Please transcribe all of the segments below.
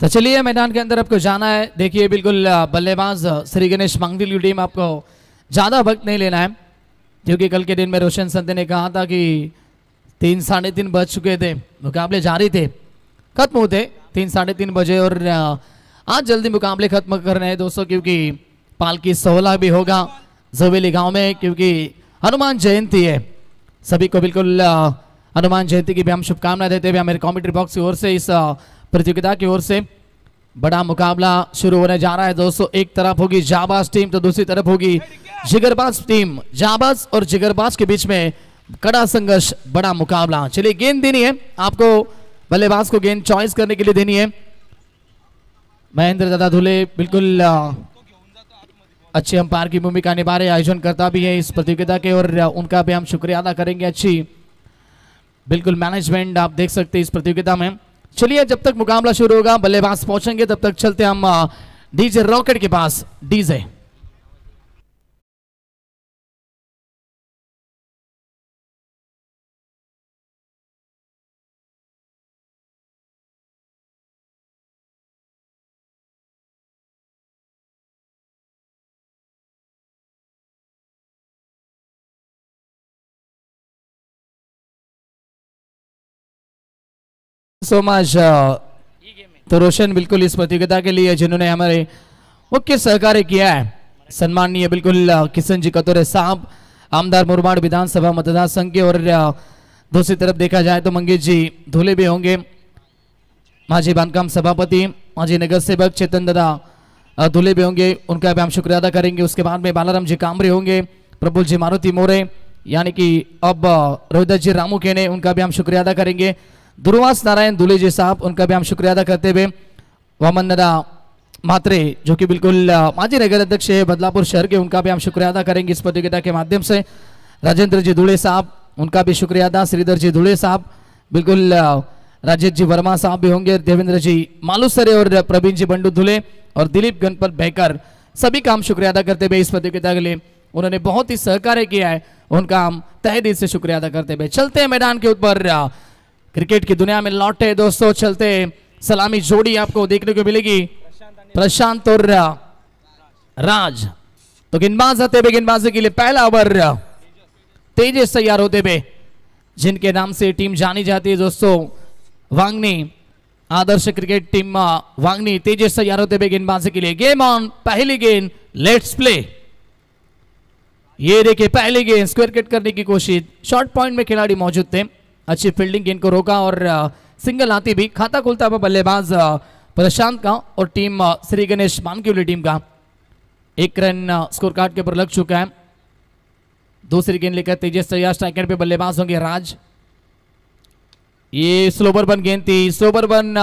तो चलिए मैदान के अंदर आपको जाना है। देखिए बिल्कुल बल्लेबाज श्री गणेश मांगदिल की टीम, आपको ज़्यादा वक्त नहीं लेना है क्योंकि कल के दिन में रोशन संते ने कहा था कि 3 साढ़े 3 बज चुके थे, मुकाबले जारी थे, खत्म होते 3 साढ़े 3 बजे और आज जल्दी मुकाबले खत्म कर रहे हैं दोस्तों, क्योंकि पालकी 16 भी होगा जोवेली गांव में, क्योंकि हनुमान जयंती है। सभी को बिल्कुल हनुमान जयंती की भी हम शुभकामनाएं देते हुए हमारे कमेंट्री बॉक्स की ओर से इस प्रतियोगिता की ओर से बड़ा मुकाबला शुरू होने जा रहा है दोस्तों। एक तरफ होगी जाबाज टीम तो दूसरी तरफ होगी जिगरबाज टीम। जाबाज और जिगरबाज के बीच में कड़ा संघर्ष, बड़ा मुकाबला। चलिए गेंद देनी है आपको, बल्लेबाज को गेंद चॉइस करने के लिए देनी है। महेंद्र दादा धुले बिल्कुल अच्छे अंपायर की भूमिका निभा रहे, आयोजन करता भी है इस प्रतियोगिता के, और उनका भी हम शुक्रिया अदा करेंगे। अच्छी बिल्कुल मैनेजमेंट आप देख सकते हैं इस प्रतियोगिता में। चलिए जब तक मुकाबला शुरू होगा, बल्लेबाज पहुंचेंगे, तब तक चलते हम डीजे रॉकेट के पास। DJ so much. तो रोशन बिल्कुल इस प्रतियोगिता के लिए जिन्होंने हमारे मुख्य सहकार्य किया है, सम्माननीय बिल्कुल किशन जी कतोरे साहब, आमदार मुरबाड़ विधानसभा मतदार संघ के, और दूसरी तरफ देखा जाए तो मंगेश जी धुले भी होंगे, माजी बांधकाम सभापति, माजी नगर सेवक चेतन दादा धुले भी होंगे, उनका भी हम शुक्रिया अदा करेंगे। उसके बाद में बालाराम जी कामरे होंगे, प्रफुल्ल जी मारुति मोरे, यानी कि अब रोहिदास जी रामू केने, उनका भी हम शुक्रिया अदा करेंगे। दुर्वास नारायण दुले जी साहब, उनका भी हम शुक्रिया अदा करते हुए वामन दादा मात्रे जो कि बिल्कुल माजी नगर अध्यक्ष है बदलापुर शहर के, उनका भी हम शुक्रिया अदा करेंगे इस प्रतियोगिता के माध्यम से। राजेंद्र जी धुले साहब, उनका भी शुक्रिया अदा। श्रीधर जी धुले साहब, बिल्कुल राजेश जी वर्मा साहब भी होंगे, देवेंद्र जी मालूसरे और प्रवीण जी बंडू धुले और दिलीप गणपत बेकर, सभी का हम शुक्रिया अदा करते हुए इस प्रतियोगिता के लिए उन्होंने बहुत ही सहकार्य किया है, उनका हम तहे दिल से शुक्रिया अदा करते हुए चलते हैं मैदान के ऊपर। क्रिकेट की दुनिया में लौटे दोस्तों, चलते सलामी जोड़ी आपको देखने को मिलेगी, प्रशांत और राज। तो गेंदबाज आते हुए गेंदबाजी के लिए पहला ओवर तेजस तैयार होते हुए, जिनके नाम से टीम जानी जाती है दोस्तों, वांगनी आदर्श क्रिकेट टीम वांगनी। तेजस तैयार होते हुए गेंदबाजी के लिए, गेम ऑन, पहली गेंद, लेट्स प्ले। ये देखिए पहली गेंद स्क्वायर कट करने की कोशिश, शॉर्ट पॉइंट में खिलाड़ी मौजूद थे, अच्छी फील्डिंग, गेंद को रोका और सिंगल आती भी। खाता खुलता हुआ बल्लेबाज प्रशांत का और टीम श्री गणेश मानकिवली टीम का 1 रन स्कोर कार्ड के ऊपर लग चुका है। दूसरी गेंद लेकर तेजस तैयार, स्ट्राइकर पे बल्लेबाज होंगे राज। ये स्लोवर बन गेंद थी, स्लोवर बन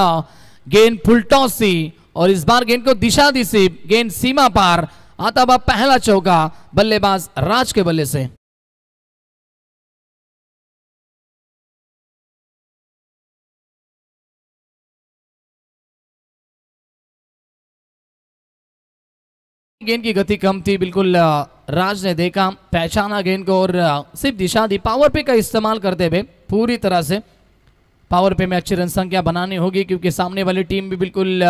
गेंद फुल टॉस थी और इस बार गेंद को दिशा दी सी, गेंद सीमा पार, आता हुआ पहला चौका बल्लेबाज राज के बल्ले से। गेंद की गति कम थी, बिल्कुल राज ने देखा, पहचाना गेंद को और सिर्फ दिशा दी। पावर पे का इस्तेमाल करते हुए पूरी तरह से पावर पे में अच्छी रन संख्या बनानी होगी, क्योंकि सामने वाली टीम भी बिल्कुल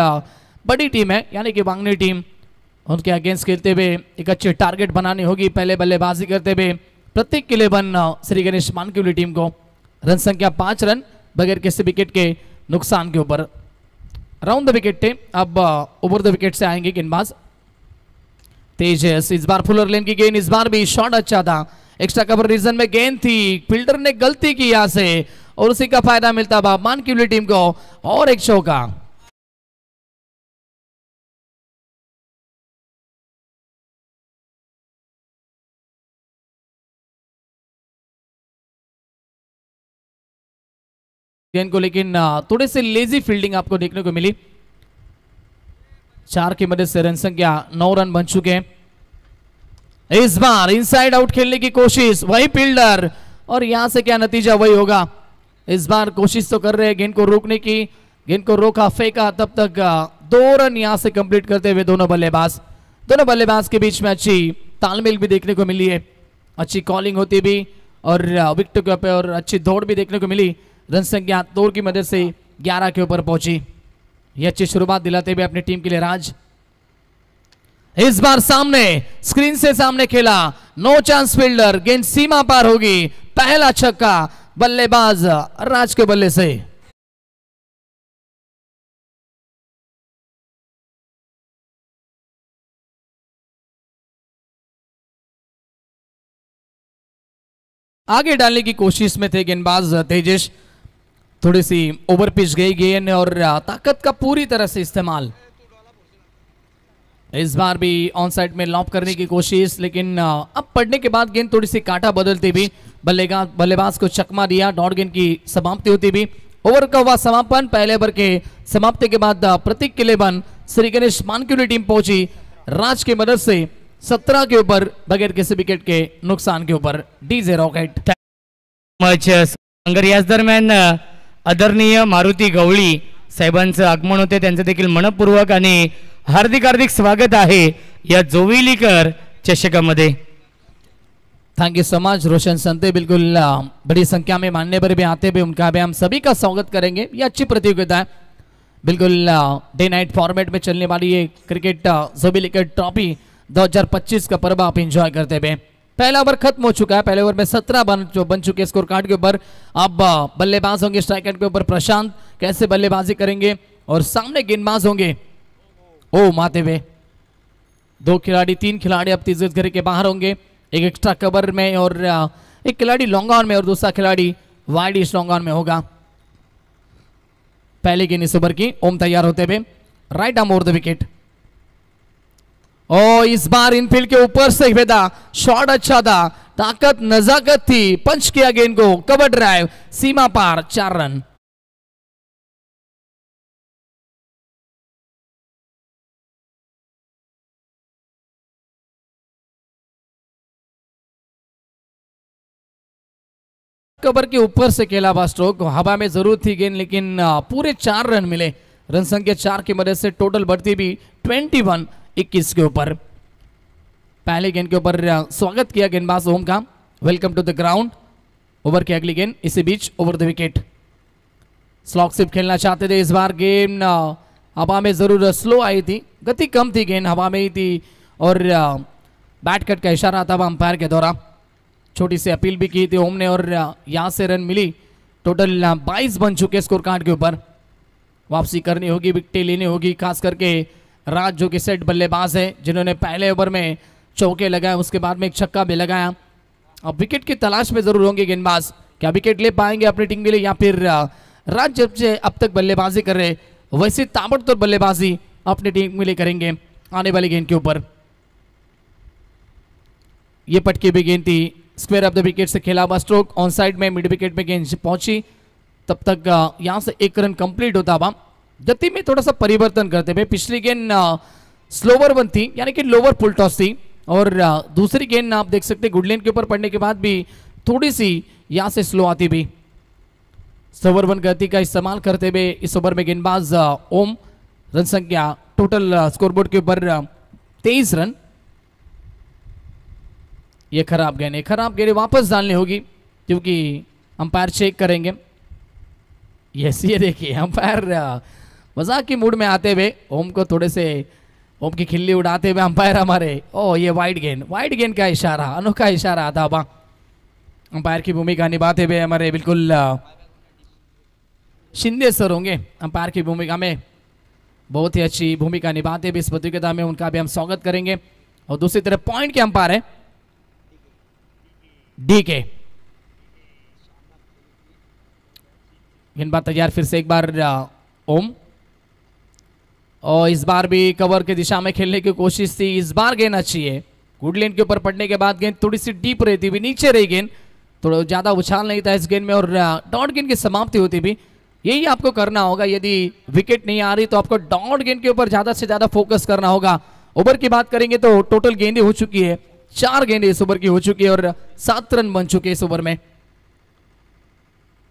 बड़ी टीम है, यानी कि वांगनी टीम, उनके अगेंस्ट खेलते हुए एक अच्छे टारगेट बनानी होगी। पहले बल्लेबाजी करते हुए प्रत्येक के लिए बन श्री गणेश मानकिवली टीम को रन संख्या 5 रन बगैर किसी विकेट के नुकसान के ऊपर। राउंड द विकेट थे, अब ओवर द विकेट से आएंगे गेंदबाज तेजस। इस बार फुलर लेन की गेंद, इस बार भी शॉट अच्छा था, एक्स्ट्रा कवर रीजन में गेंद थी, फील्डर ने गलती की यहां से और उसी का फायदा मिलता हुआ मानकिवली टीम को और एक चौका। गेंद को लेकिन थोड़े से लेजी फील्डिंग आपको देखने को मिली। 4 की मदद से रन संख्या 9 रन बन चुके हैं। इस बार इनसाइड आउट खेलने की कोशिश, वही फील्डर, और यहां से क्या नतीजा वही होगा। इस बार कोशिश तो कर रहे हैं गेंद को रोकने की, गेंद को रोका, फेंका, तब तक 2 रन यहां से कंप्लीट करते हुए दोनों बल्लेबाज के बीच में अच्छी तालमेल भी देखने को मिली है, अच्छी कॉलिंग होती भी और विकेट के ऊपर अच्छी दौड़ भी देखने को मिली। रन संख्या 2 की मदद से 11 के ऊपर पहुंची। ये अच्छी शुरुआत दिलाते हुए अपनी टीम के लिए राज। इस बार सामने स्क्रीन से सामने खेला, नो चांस फील्डर, गेंद सीमा पार होगी, पहला छक्का बल्लेबाज राज के बल्ले से। आगे डालने की कोशिश में थे गेंदबाज तेजस, थोड़ी सी ओवर पिच गई गेंद और ताकत का पूरी तरह से इस्तेमाल। इस बार भी ऑन साइड में लॉप करने की कोशिश, लेकिन अब पड़ने के बाद गेंद थोड़ी सी कांटा बदलती भी, बल्लेबाज को चकमा दिया, डॉट गेंद की समाप्ति होती भी। ओवर का हुआ समापन, पहले ओवर के समाप्ति के बाद प्रतीक किलेबन श्री गणेश मानक्यूरी टीम पहुंची राज की मदद से 17 के ऊपर बगैर किसी विकेट के नुकसान के ऊपर। डीजे रॉकेट मच संघर्ष याच दरम्यान आदरणीय मारुती गवळी साहेबांचं आगमन होते, त्यांचं देखील मनपूर्वक आणि हार्दिक हार्दिक स्वागत आहे या जोविलीकर चषकामध्ये। थैंक यू सो मच रोशन संते, बिल्कुल बड़ी संख्या में मानने पर भी आते हुए उनका भी हम सभी का स्वागत करेंगे। ये अच्छी प्रतियोगिता है, बिल्कुल डे नाइट फॉर्मेट में चलने वाली ये क्रिकेट जोविलीकर ट्रॉफी 2025 का पर्व आप एंजॉय करते हुए। पहला ओवर खत्म हो चुका है, पहले ओवर में 17 बन चुके स्कोर कार्ड के ऊपर। अब बल्लेबाज होंगे स्ट्राइक एंड के ऊपर प्रशांत, कैसे बल्लेबाजी करेंगे और सामने गेंदबाज होंगे ओ माते हुए 2 खिलाड़ी, 3 खिलाड़ी अब तीसरे घेरे के बाहर होंगे, एक एक्स्ट्रा कवर में और एक खिलाड़ी लॉन्ग ऑन में और दूसरा खिलाड़ी वाइड ईस्ट लॉन्ग ऑन में होगा। पहले गेंद इस ओवर की, ओम तैयार होते हुए, right arm over the wicket. और इस बार इनफील्ड के ऊपर से भेदा, शॉट अच्छा था, ताकत नजाकत थी, पंच किया गेंद को, कवर ड्राइव, सीमा पार, 4 रन। कवर के ऊपर से खेला हुआ स्ट्रोक, हवा में जरूर थी गेंद, लेकिन पूरे 4 रन मिले। रन संख्या 4 की मदद से टोटल बढ़ती भी 21 के ऊपर। पहले गेंद के ऊपर स्वागत किया गेंदबाज ओम का, welcome to the ground. Over की अगली गेंद इसी बीच over the wicket. Slog sweep खेलना चाहते थे, इस बार गेंद हवा में जरूर स्लो आई थी, गति कम थी, गेंद हवा में ही थी और बैट कट का इशारा था अंपायर के द्वारा। छोटी सी अपील भी की थी ओम ने और यहां से रन मिली। टोटल 22 बन चुके स्कोर कार्ड के ऊपर। वापसी करनी होगी, विकेटें लेनी होगी, खास करके राज जो कि सेट बल्लेबाज है, जिन्होंने पहले ओवर में चौके लगाए, उसके बाद में एक छक्का भी लगाया। अब विकेट की तलाश में जरूर होंगे गेंदबाज, क्या विकेट ले पाएंगे अपनी टीम के लिए, या फिर राज जब से अब तक बल्लेबाजी कर रहे वैसे ताबड़तोड़ बल्लेबाजी अपनी टीम के लिए करेंगे आने वाली गेंद के ऊपर। ये पटकी भी गेंद थी, स्क्वायर ऑफ द विकेट से खेला हुआ स्ट्रोक, ऑन साइड में मिड विकेट में गेंद पहुंची, तब तक यहां से 1 रन कंप्लीट होता हुआ। गति में थोड़ा सा परिवर्तन करते हुए, पिछली गेंद स्लोवर वन थी, यानी कि लोअर फुल टॉस थी, और दूसरी गेंद आप देख सकते गुडलैंड के ऊपर पड़ने के बाद भी थोड़ी सी यहां से स्लो आती भी। स्लोवर वन गति का इस्तेमाल करते हुए इस ओवर में गेंदबाज ओम, रन संख्या टोटल स्कोरबोर्ड के ऊपर 23 रन। ये खराब गेंद वापस डालनी होगी, क्योंकि अंपायर चेक करेंगे। यस, ये देखिए अंपायर मजाक की मूड में आते हुए ओम को थोड़े से ओम की खिल्ली उड़ाते हुए अंपायर हमारे, ओ ये वाइड गेंद का इशारा, अनोखा इशारा आता हुआ। अंपायर की भूमिका निभाते हुए हमारे बिल्कुल शिंदे सर होंगे अंपायर की भूमिका में, बहुत ही अच्छी भूमिका निभाते हुए इस प्रतियोगिता में, उनका भी हम स्वागत करेंगे। और दूसरी तरफ पॉइंट के अंपायर है डीके। गेंदबाज तैयार, फिर से एक बार ओम, और इस बार भी कवर की दिशा में खेलने की कोशिश थी। इस बार गेंद अच्छी है, गुडलैंड के ऊपर पड़ने के बाद गेंद थोड़ी सी डीप रहती हुई नीचे रही गेंद, थोड़ा ज्यादा उछाल नहीं था इस गेंद में, और डॉट गेंद की समाप्ति होती भी। यही आपको करना होगा, यदि विकेट नहीं आ रही तो आपको डॉट गेंद के ऊपर ज्यादा से ज्यादा फोकस करना होगा। ओवर की बात करेंगे तो टोटल गेंदें हो चुकी है, 4 गेंदें इस ओवर की हो चुकी है और 7 रन बन चुके इस ओवर में।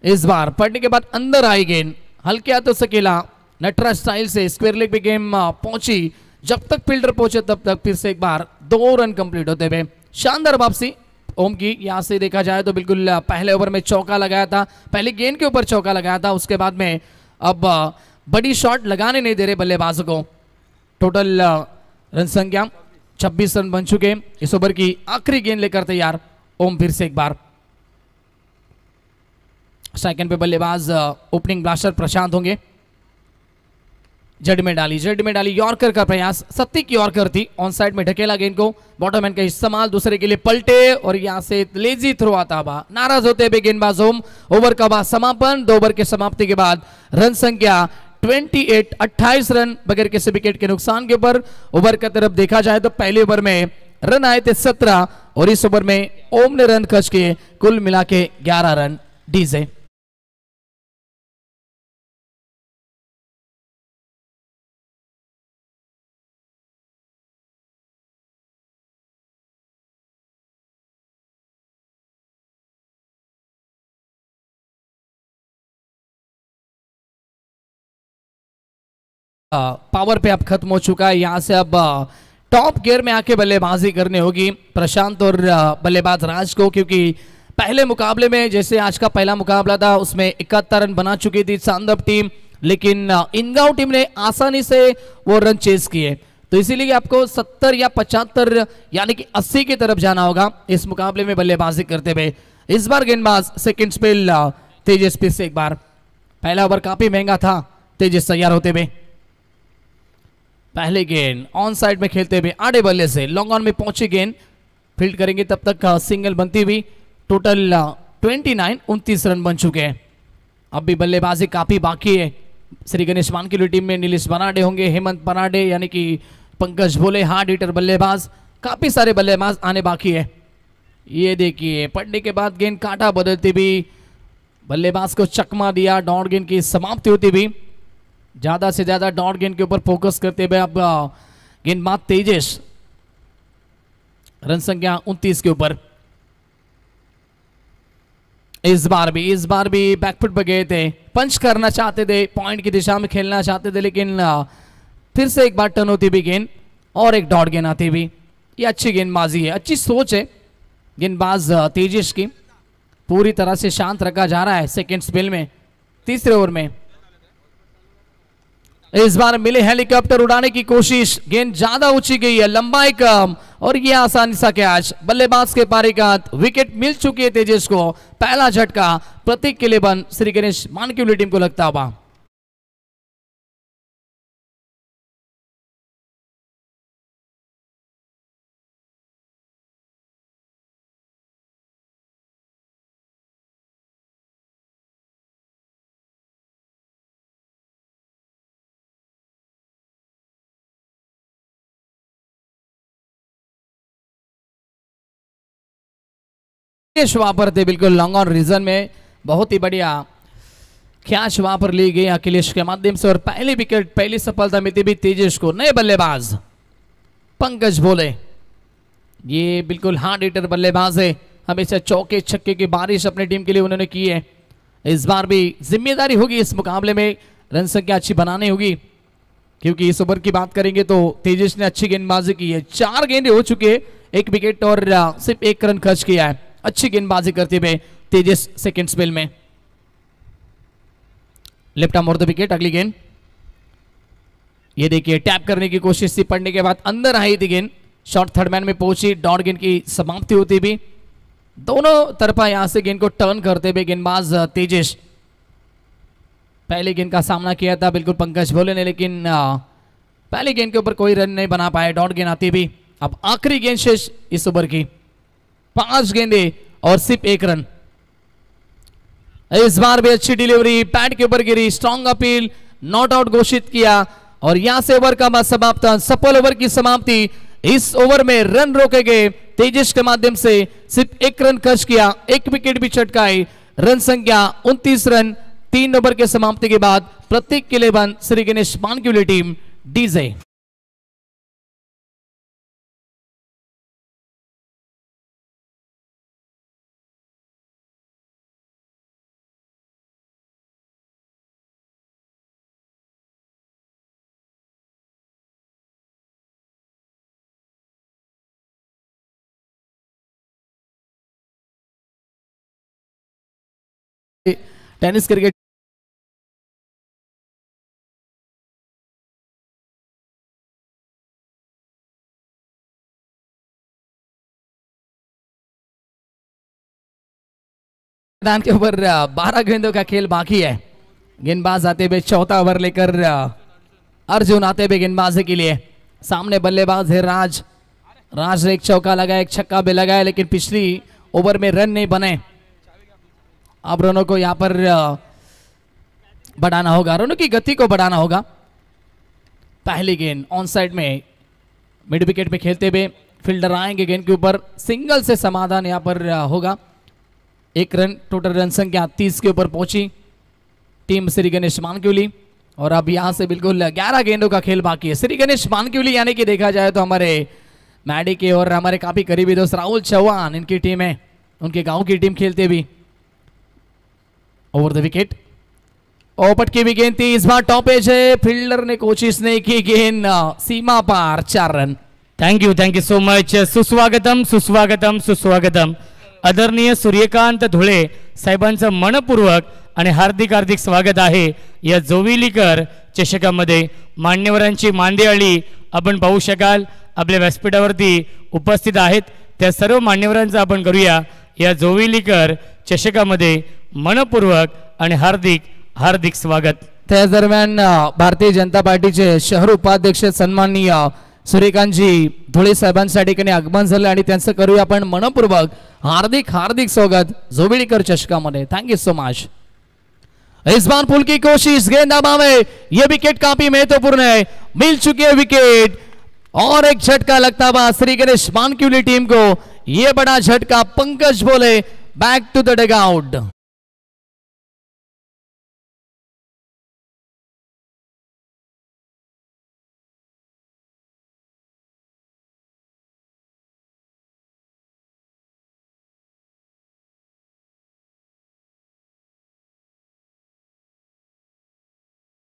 इस बार पड़ने के बाद अंदर आई गेंद, हल्के हाथों से खेला, नटराज स्टाइल से स्क्वायर लेग पे गेम पहुंची, जब तक फील्डर पहुंचे तब तक फिर से एक बार 2 रन कंप्लीट होते हुए। शानदार वापसी ओम की, यहां से देखा जाए तो बिल्कुल पहले ओवर में चौका लगाया था, पहली गेंद के ऊपर चौका लगाया था, उसके बाद में अब बड़ी शॉट लगाने नहीं दे रहे बल्लेबाजों को। टोटल रन संख्या 26 रन बन चुके। इस ओवर की आखिरी गेंद लेकर तैयार ओम फिर से एक बार। सेकंड पे बल्लेबाज ओपनिंग ब्लास्टर प्रशांत होंगे। जड़ में डाली यॉर्कर का प्रयास, सत्ती की यॉर्कर थी, ऑन साइड में ढकेला गेंद को, बॉटमैन का इस्तेमाल, दूसरे के लिए पलटे और यहां से लेजी थ्रो आता हुआ, नाराज होते हुए गेंदबाज ओम। ओवर का बाद समापन। 2 ओवर के समाप्ति के बाद रन संख्या 28 रन बगैर किसी विकेट के नुकसान के ऊपर। ओवर का तरफ देखा जाए तो पहले ओवर में रन आए थे 17 और इस ओवर में ओम ने रन खर्च किए कुल मिला के 11 रन डीजे। पावर पे अब खत्म हो चुका है। यहां से अब टॉप गियर में आके बल्लेबाजी करनी होगी प्रशांत और बल्लेबाज राज को, क्योंकि पहले मुकाबले में जैसे आज का पहला मुकाबला था उसमें 71 रन बना चुकी थी सांदप टीम, लेकिन इनगांव टीम ने आसानी से वो रन चेस किए। तो इसीलिए आपको 70 या 75 यानी कि 80 की तरफ जाना होगा इस मुकाबले में बल्लेबाजी करते हुए। इस बार गेंदबाज सेकंड स्पेल तेजस पे से एक बार। पहला ओवर काफी महंगा था, तेजस तैयार होते हुए। पहले गेंद ऑन साइड में खेलते हुए आड़े बल्ले से लॉन्ग ऑन में पहुंची गेंद फील्ड करेंगे, तब तक सिंगल बनती हुई। टोटल 29 रन बन चुके हैं। अब भी बल्लेबाजी काफी बाकी है। श्री गणेश मान की टीम में नीलेश बनाडे होंगे, हेमंत बनाडे यानी कि पंकज भोले हार्ड हिटर बल्लेबाज, काफी सारे बल्लेबाज आने बाकी है। ये देखिए पड़ने के बाद गेंद कांटा बदलती हुई, बल्लेबाज को चकमा दिया, डॉट गेंद की समाप्ति होती हुई। ज्यादा से ज्यादा डॉट गेंद के ऊपर फोकस करते हुए अब गेंदबाज तेजस रन संख्या 29 के ऊपर। इस बार भी बैकफुट पर गए थे, पंच करना चाहते थे, पॉइंट की दिशा में खेलना चाहते थे, लेकिन फिर से एक बार टर्न होती हुई गेंद और एक डॉट गेंद आती हुई। ये अच्छी गेंदबाजी है, अच्छी सोच है गेंदबाज तेजस की। पूरी तरह से शांत रखा जा रहा है सेकेंड स्पेल में, तीसरे ओवर में। इस बार मिले हेलीकॉप्टर उड़ाने की कोशिश, गेंद ज्यादा ऊंची गई है, लंबाई कम और ये आसानी सा कैच। बल्लेबाज के पारी का विकेट मिल चुकी है तेजस को। पहला झटका प्रतीक के लिए बन श्री गणेश मानकीवाली टीम को लगता हुआ। वहां पर थे बिल्कुल लॉन्ग ऑन रीजन में, बहुत ही बढ़िया कैच वहां पर ली गई अखिलेश के माध्यम से और पहली विकेट, पहली सफलता मिलती भी तेजस को। नए बल्लेबाज पंकज भोले, ये बिल्कुल हार्ड हिटर बल्लेबाज है, हमेशा चौके छक्के की बारिश अपनी टीम के लिए उन्होंने की है। इस बार भी जिम्मेदारी होगी इस मुकाबले में रन संख्या अच्छी बनानी होगी, क्योंकि इस ओवर की बात करेंगे तो तेजस ने अच्छी गेंदबाजी की है। 4 गेंदें हो चुकी है, 1 विकेट और सिर्फ 1 रन खर्च किया है। अच्छी गेंदबाजी करते हुए तेजस सेकंड स्पेल में। लेफ्ट आर्म और द विकेट। अगली गेंद ये देखिए टैप करने की कोशिश थी, पड़ने के बाद अंदर आई थी गेंद, शॉट थर्ड मैन में पहुंची, डॉट गेंद की समाप्ति होती भी। दोनों तरफा यहां से गेंद को टर्न करते हुए गेंदबाज तेजस पहले गेंद का सामना किया था बिल्कुल पंकज भोले ने, लेकिन पहली गेंद के ऊपर कोई रन नहीं बना पाए, डॉट गेंद आती भी। अब आखिरी गेंद शेष इस ओवर की, 5 गेंदें और सिर्फ 1 रन। इस बार भी अच्छी डिलीवरी, पैड के ऊपर गिरी, स्ट्रॉन्ग अपील, नॉट आउट घोषित किया और यहां से ओवर का समाप्त, सफल ओवर की समाप्ति। इस ओवर में रन रोके गए, तेजस के माध्यम से सिर्फ 1 रन खर्च किया, 1 विकेट भी चटकाई। रन संख्या 29 रन 3 ओवर के समाप्ति के बाद। प्रतीक के लिए बन Shri Ganesh Mankiwali team DJ. Tennis cricket मैदान के ऊपर 12 गेंदों का खेल बाकी है। गेंदबाज आते हुए चौथा ओवर लेकर अर्जुन आते हुए गेंदबाजी के लिए। सामने बल्लेबाज है राज। राज ने एक चौका लगाया, एक छक्का भी लगाया, लेकिन पिछली ओवर में रन नहीं बने। अब रनों को यहाँ पर बढ़ाना होगा, रनों की गति को बढ़ाना होगा। पहली गेंद ऑन साइड में मिड विकेट में खेलते हुए फील्डर आएंगे गेंद के ऊपर, सिंगल से समाधान यहाँ पर होगा। एक रन, टोटल रन संख्या 30 के ऊपर पहुंची टीम श्री गणेश मानक्यूली। और अब यहां से बिल्कुल 11 गेंदों का खेल बाकी है। श्री गणेश मानक्यूली यानी कि देखा जाए तो हमारे मैडी के और हमारे काफी करीबी दोस्त राहुल चौहान, इनकी टीम है, उनके गांव की टीम खेलते भी। ओवर द विकेट, ओपट की भी गेंद थी, इस बार टॉपेज है, फील्डर ने कोशिश नहीं की, गेंद सीमा पार, 4 रन। Thank you so much. सुस्वागतम सुस्वागतम सुस्वागतम। आदरणीय सूर्यकांत धुळे साहेबांचं मनपूर्वक आणि हार्दिक हार्दिक स्वागत आहे या जोविलीकर चषकामध्ये। मान्यवरांची मांदियाळी आपण पाहू शकाल आपल्या व्यासपीठावरती उपस्थित आहेत। त्या सर्व मान्यवरांचं आपण करूया या जोविलीकर चषकामध्ये मनपूर्वक आणि हार्दिक हार्दिक स्वागत। त्याच दरम्यान भारतीय जनता पार्टीचे शहर उपाध्यक्ष सन्माननीय सूर्यकांतजी धुळे साहेबांच्या ठिकाणी आगमन झालं आणि त्यांचं करूया आपण मनपूर्वक हार्दिक हार्दिक स्वागत जोविलीकर चषकामध्ये। Thank you so much. इस बार पुल की कोशिश, गेंद में यह विकेट काफी महत्वपूर्ण है, मिल चुकी है विकेट और एक झटका लगता हुआ श्री गणेश मानक्यूली टीम को, यह बड़ा झटका। पंकज बोले बैक टू द डगआउट।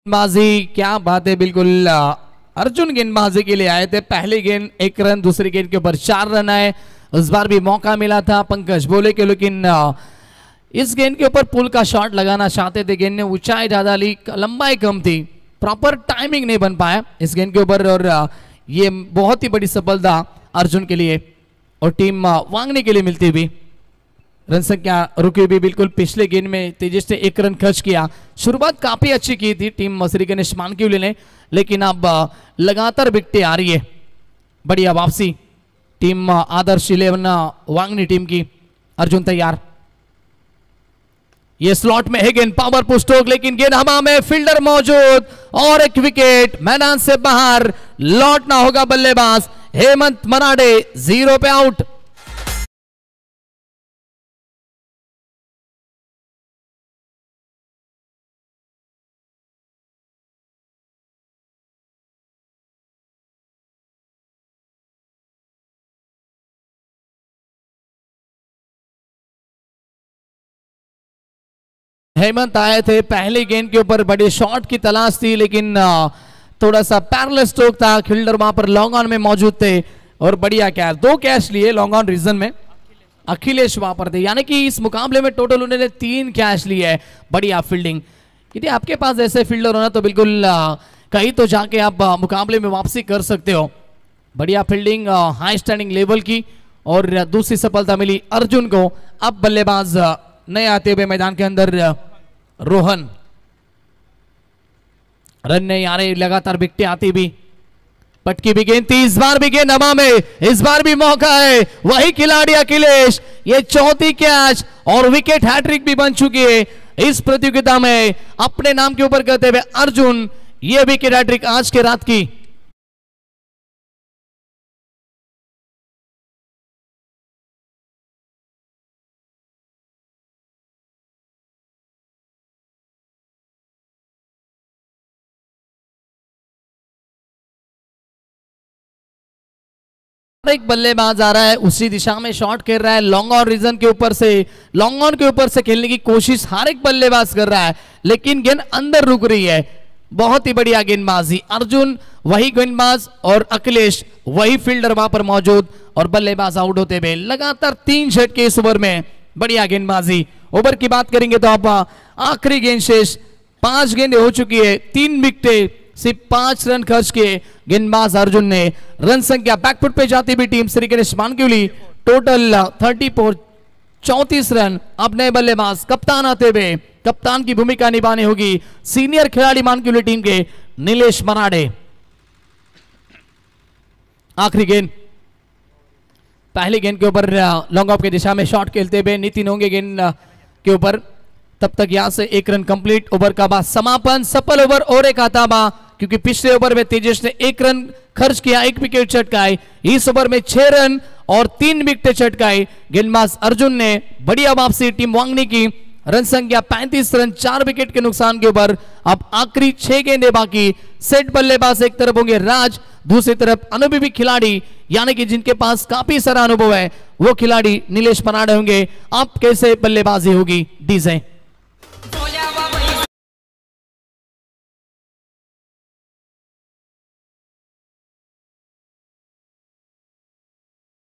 गेंदबाजी, क्या बात है, बिल्कुल अर्जुन गेंदबाजी के लिए आए थे। पहली गेंद 1 रन, दूसरी गेंद के ऊपर 4 रन आए। इस बार भी मौका मिला था पंकज बोले के, लेकिन इस गेंद के ऊपर पुल का शॉट लगाना चाहते थे, गेंद ने ऊंचाई ज्यादा ली, लंबाई कम थी, प्रॉपर टाइमिंग नहीं बन पाया इस गेंद के ऊपर। और ये बहुत ही बड़ी सफलता अर्जुन के लिए और टीम वांगनी के लिए मिलती हुई। रन संख्या रुकी भी बिल्कुल, पिछले गेंद में तेजी से 1 रन खर्च किया। शुरुआत काफी अच्छी की थी टीम श्री गणेश मानक्यूली ने, लेकिन अब लगातार विकेटें आ रही है। बढ़िया वापसी टीम आदर्श 11 वांगनी टीम की। अर्जुन तैयार, ये स्लॉट में है गेंद, पावर पुश स्ट्रोक, लेकिन गेंद हवा में, फील्डर मौजूद और एक विकेट, मैदान से बाहर लौटना होगा बल्लेबाज हेमंत मराडे, 0 पे आउट। हेमंत आए थे, पहली गेंद के ऊपर बड़ी शॉट की तलाश थी, लेकिन थोड़ा सा पैरेलल स्ट्रोक था, फील्डर वहां पर लॉन्ग ऑन में मौजूद थे और बढ़िया कैच, 2 कैच लिए लॉन्ग ऑन रीजन में। अखिलेश वहां पर थे, यानी कि इस मुकाबले में टोटल उन्होंने 3 कैच लिए है। बढ़िया फील्डिंग, यदि आपके पास ऐसे फील्डर होना तो बिल्कुल कहीं तो जाके आप मुकाबले में वापसी कर सकते हो। बढ़िया फील्डिंग, हाई स्टैंडिंग लेवल की, और दूसरी सफलता मिली अर्जुन को। अब बल्लेबाज नए आते हुए मैदान के अंदर रोहन, रन नहीं आ रहे, लगातार विकेटें आती भी, पटकी भी गेंद थी, इस बार भी गेंद हवा में, इस बार भी मौका है, वही खिलाड़ी अखिलेश, ये 4थी कैच और विकेट हैट्रिक भी बन चुकी है इस प्रतियोगिता में। अपने नाम के ऊपर कहते हुए अर्जुन, ये विकेट हैट्रिक आज के रात की। एक बल्लेबाज आ रहा है, उसी दिशा में शॉट खेल रहा है, लॉन्ग ऑन रीजन के ऊपर से, लॉन्ग ऑन के ऊपर से खेलने की कोशिश हर एक बल्लेबाज कर रहा है, लेकिन गेंद अंदर रुक रही है। बहुत ही बढ़िया गेंदबाजी, अर्जुन वही गेंदबाज और अखिलेश वही फील्डर वहां पर मौजूद, और बल्लेबाज आउट होते हुए लगातार 3 झटके इस ओवर में। बढ़िया गेंदबाजी। ओवर की बात करेंगे तो आप आखिरी गेंद शेष, 5 गेंदें हो चुकी है, 3 विकेटें, सिर्फ 5 रन खर्च किए गेंदबाज अर्जुन ने। रन संख्या बैकफुट पे जाती भी टीम श्री गणेश मानक्यूली, टोटल 30 पर 34 रन। अब नए बल्लेबाज कप्तान आते हुए, कप्तान की भूमिका निभानी होगी सीनियर खिलाड़ी मानकीपुर टीम के नीलेश मराड़े। आखिरी गेंद, पहली गेंद के ऊपर लॉन्ग ऑफ की दिशा में शॉट खेलते हुए नितिन होंगे गेंद के ऊपर। तब तक यहां से 1 रन कंप्लीट। ओवर का बाद समापन, सफल ओवर और एक आताबा, क्योंकि पिछले ओवर में तेजस ने 1 रन खर्च किया, 1 विकेट चटकाए। इस ओवर में 6 रन और 3 विकेट चटकाए। गेंदबाज अर्जुन ने बढ़िया वापसी टीम वांगनी की। रन संख्या 35 रन, 4 विकेट के नुकसान के ऊपर। अब आखिरी 6 गेंदें बाकी। सेट बल्लेबाज एक तरफ होंगे राज, दूसरी तरफ अनुभवी खिलाड़ी यानी कि जिनके पास काफी सारा अनुभव है वो खिलाड़ी नीलेश मराड़े होंगे। अब कैसे बल्लेबाजी होगी डीजे?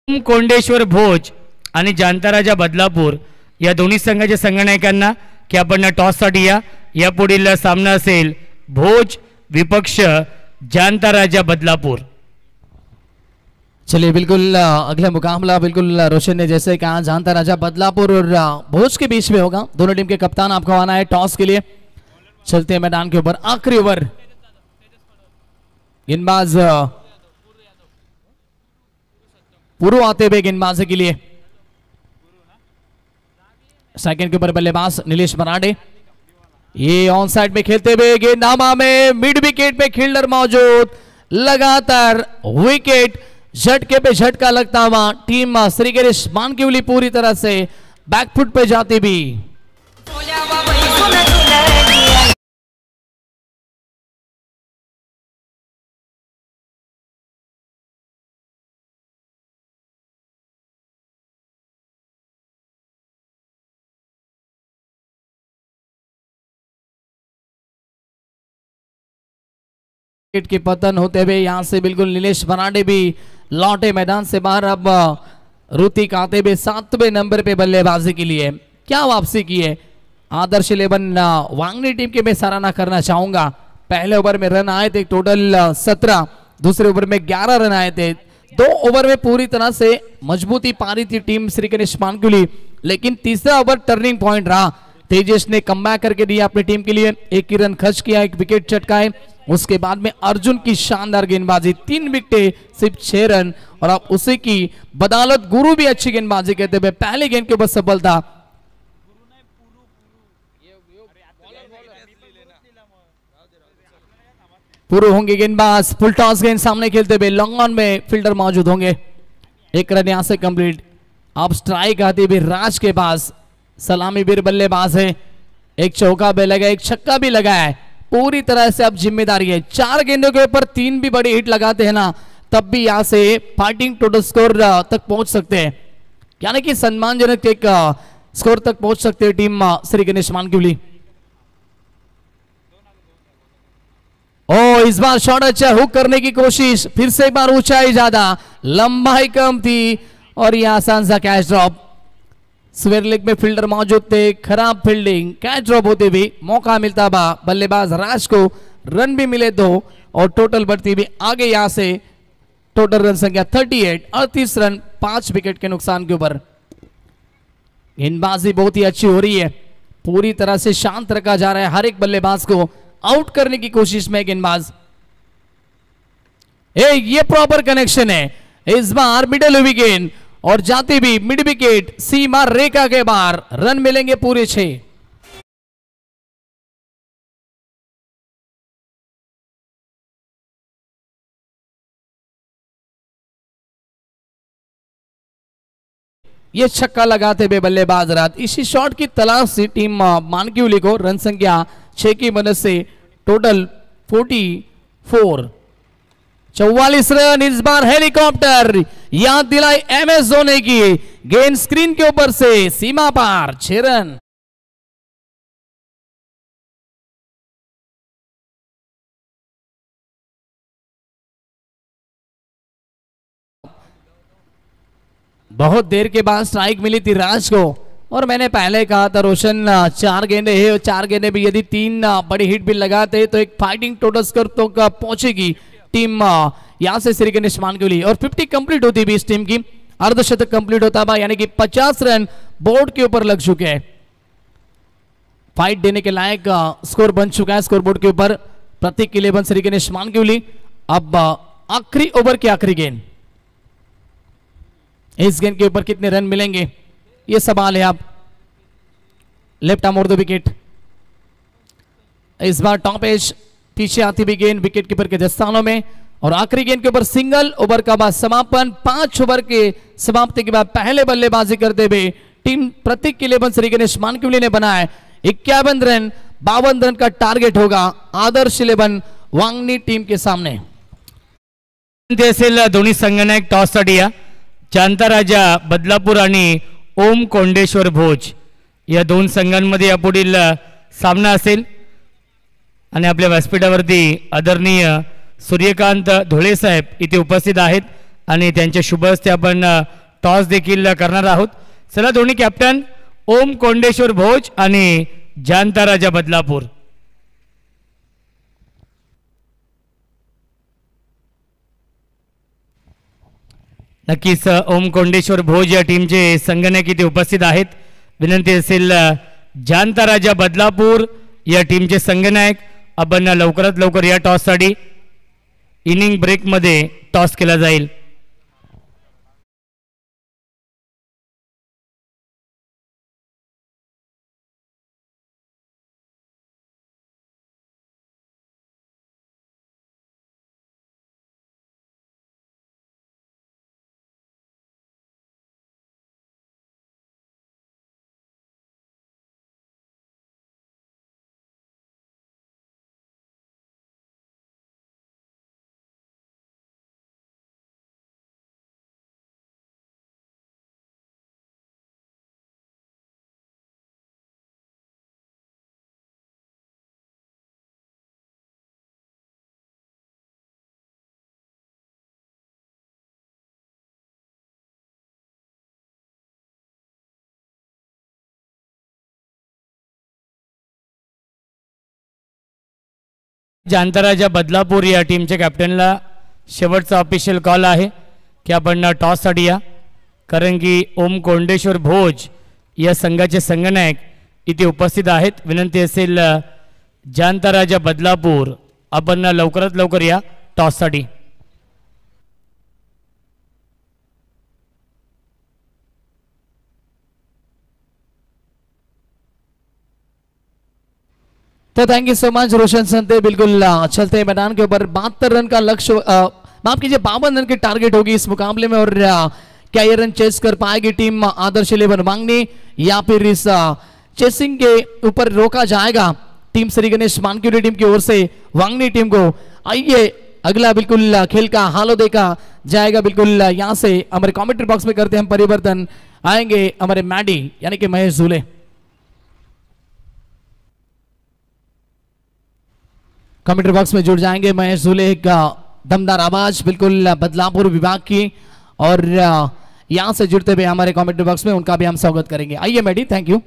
कोंडेश्वर भोज आणि जांताराजा बदलापूर या दोन्ही संघाच्या संघनायकांना की आपण टॉससाठी या पुढील सामना असेल भोज विपक्ष जांताराजा बदलापूर। चलिए बिल्कुल अगला मुकाबला बिल्कुल रोशन ने जैसे कहा जांताराजा बदलापुर और भोज के बीच में होगा। दोनों टीम के कप्तान आपको आना है टॉस के लिए। चलते हैं मैदान के ऊपर, आखिरी ओवर। गेंदबाज पुरु आते हुए गेंदबाजी के लिए। सेकंड के ऊपर बल्लेबाज नीलेश मराड़े, ये ऑन साइड में खेलते हुए गेंद हवा में, मिड विकेट पे फील्डर मौजूद, लगातार विकेट, झटके पे झटका लगता हुआ टीम श्री गणेश मानकीपुर पूरी तरह से बैकफुट पे जाती भी। विकेट के पतन होते हुए यहां से बिल्कुल नीलेश मराड़े भी लौटे मैदान से बाहर। अब ऋतिक आते हुए 7वें नंबर पे बल्लेबाजी के लिए। क्या वापसी की है आदर्श 11 वांगनी टीम के मैं सराहना करना चाहूंगा। पहले ओवर में रन आए थे टोटल 17, दूसरे ओवर में 11 रन आए थे। 2 ओवर में पूरी तरह से मजबूती पा रही थी टीम श्री गणेश मानकीपुर, लेकिन तीसरा ओवर टर्निंग पॉइंट रहा। तेजस ने कमबैक करके दिया अपनी टीम के लिए, 1 ही रन खर्च किया, 1 विकेट चटकाए। उसके बाद में अर्जुन की शानदार गेंदबाजी, 3 विकेट सिर्फ 6 रन। और अब उसी की बदौलत गुरु भी अच्छी गेंदबाजी कहते हुए पहले गेंद के ऊपर सफलता। पुरु होंगे गेंदबाज, फुल टॉस गेंद सामने खेलते हुए, लॉन्ग ऑन में फील्डर मौजूद होंगे। 1 रन यहां से कंप्लीट। अब स्ट्राइक आती हुई राज के पास, सलामी बीर बल्लेबाज है, 1 चौका भी लगा, 1 छक्का भी लगा है। पूरी तरह से अब जिम्मेदारी है। 4 गेंदों के ऊपर 3 भी बड़ी हिट लगाते हैं ना, तब भी यहां से फाइटिंग टोटल स्कोर तक पहुंच सकते हैं, यानी कि सम्मानजनक एक स्कोर तक पहुंच सकते हैं टीम श्री गणेश मानकीपुर। ओ इस बार शॉट अच्छा, हुक करने की कोशिश, फिर से एक बार ऊंचाई ज्यादा, लंबाई कम थी और यह आसान सा कैच ड्रॉप। स्क्वायर लेग में फील्डर मौजूद थे, खराब फील्डिंग, कैच ड्रॉप होते भी मौका मिलता बा बल्लेबाज राज को, रन भी मिले 2 और टोटल बढ़ती भी आगे। यहां से टोटल रन संख्या 38, 38 रन 5 विकेट के नुकसान के ऊपर। गेंदबाजी बहुत ही अच्छी हो रही है, पूरी तरह से शांत रखा जा रहा है, हर एक बल्लेबाज को आउट करने की कोशिश में गेंदबाज। ये प्रॉपर कनेक्शन है, इस बार मिडल विकेट और जाती भी मिड विकेट, सीमा रेखा के बाहर, रन मिलेंगे पूरे 6। ये छक्का लगाते हुए बल्लेबाज रात, इसी शॉट की तलाश से टीम मानकीपुर को रन संख्या 6 की मदद से टोटल 44, 44 रन। इस बार हेलीकॉप्टर याद दिलाई एमएस धोनी की, गेंद स्क्रीन के ऊपर से सीमा पार, 6 रन। बहुत देर के बाद स्ट्राइक मिली थी राज को, और मैंने पहले कहा था रोशन 4 गेंदे है, 4 गेंदे भी यदि 3 बड़ी हिट भी लगाते तो एक फाइटिंग टोटल स्कोर तो पहुंचेगी टीम यहां से श्री गणेश मानकीपुर। और 50 कंप्लीट होती भी इस टीम की, अर्धशतक कंप्लीट होता बा, यानी कि 50 रन बोर्ड के ऊपर लग चुके हैं। फाइट देने के लायक स्कोर बन चुका है स्कोर बोर्ड के ऊपर। प्रतीक 11 श्रीगणेश मानकिवली। अब आखिरी ओवर की आखिरी गेंद, इस गेंद के ऊपर कितने रन मिलेंगे ये सवाल है। आप left arm over the wicket, इस बार टॉप एज पीछे आती हुई गेंद विकेट कीपर के दस्तानों में और आखिरी गेंद के ऊपर सिंगल। ओवर का बाद समापन, 5 ओवर के समाप्ति के बाद पहले बल्लेबाजी करते हुए टीम प्रतीक 11 श्रीगणेश मानकिवली ने बनाया 51 रन। 52 रन का टारगेट होगा आदर्श 11 वांगणी टीम के सामने। दोन्ही संघनायक टॉससाठी या जांता राजा बदलापूर आणि ओम कोंडेश्वर भोज या दोन संघांमध्ये यापुढील सामना असेल आणि आपल्या व्यासपीठावरती आदरणीय सूर्यकांत धुळे साहेब इथे उपस्थित आहेत आणि त्यांच्या शुभ हस्ते आपण टॉस देखील करणार आहोत। चला दोन्ही कॅप्टन ओम कोंडेश्वर भोज आणि जांता राजा बदलापूर। नक्कीच ओम कोंडेश्वर भोज या टीमचे संघनायक इथे उपस्थित आहेत। विनंती असेल जांता राजा बदलापूर या टीमचे संघनायक आपण लवकरात लवकर या टॉससाठी इनिंग ब्रेक मध्ये टॉस केला जाईल। जांता राजा बदलापूर या टीमच्या कॅप्टनला शेवटचा ऑफिशियल कॉल आहे की आपण टॉससाठी या, कारण की ओम कोंडेश्वर भोज या संघाचे संघनायक इथे उपस्थित आहेत। विनंती असेल जांता राजा बदलापूर आपण लवकरात लवकर या टॉससाठी। तो थैंक यू सो मच रोशन संते। बिल्कुल चलते मैदान के ऊपर 72 रन का लक्ष्य, माफ कीजिए 52 रन की टारगेट होगी इस मुकाबले में। और क्या ये रन चेस कर पाएगी टीम आदर्श 11 वांगणी या फिर इस चेसिंग के ऊपर रोका जाएगा टीम श्रीगणेश मानकिवली टीम की ओर से वांगणी टीम को। आइए अगला बिल्कुल खेल का हाल देखा जाएगा। बिल्कुल यहाँ से हमारे कमेंट्री बॉक्स में करते हैं हम परिवर्तन, आएंगे हमारे मैडी यानी कि महेश झूले। कमेंट्री बॉक्स में जुड़ जाएंगे महेश झूले का दमदार आवाज बिल्कुल बदलापुर विभाग की, और यहां से जुड़ते हुए हमारे कमेंट्री बॉक्स में उनका भी हम स्वागत करेंगे। आइए मैडी, थैंक यू।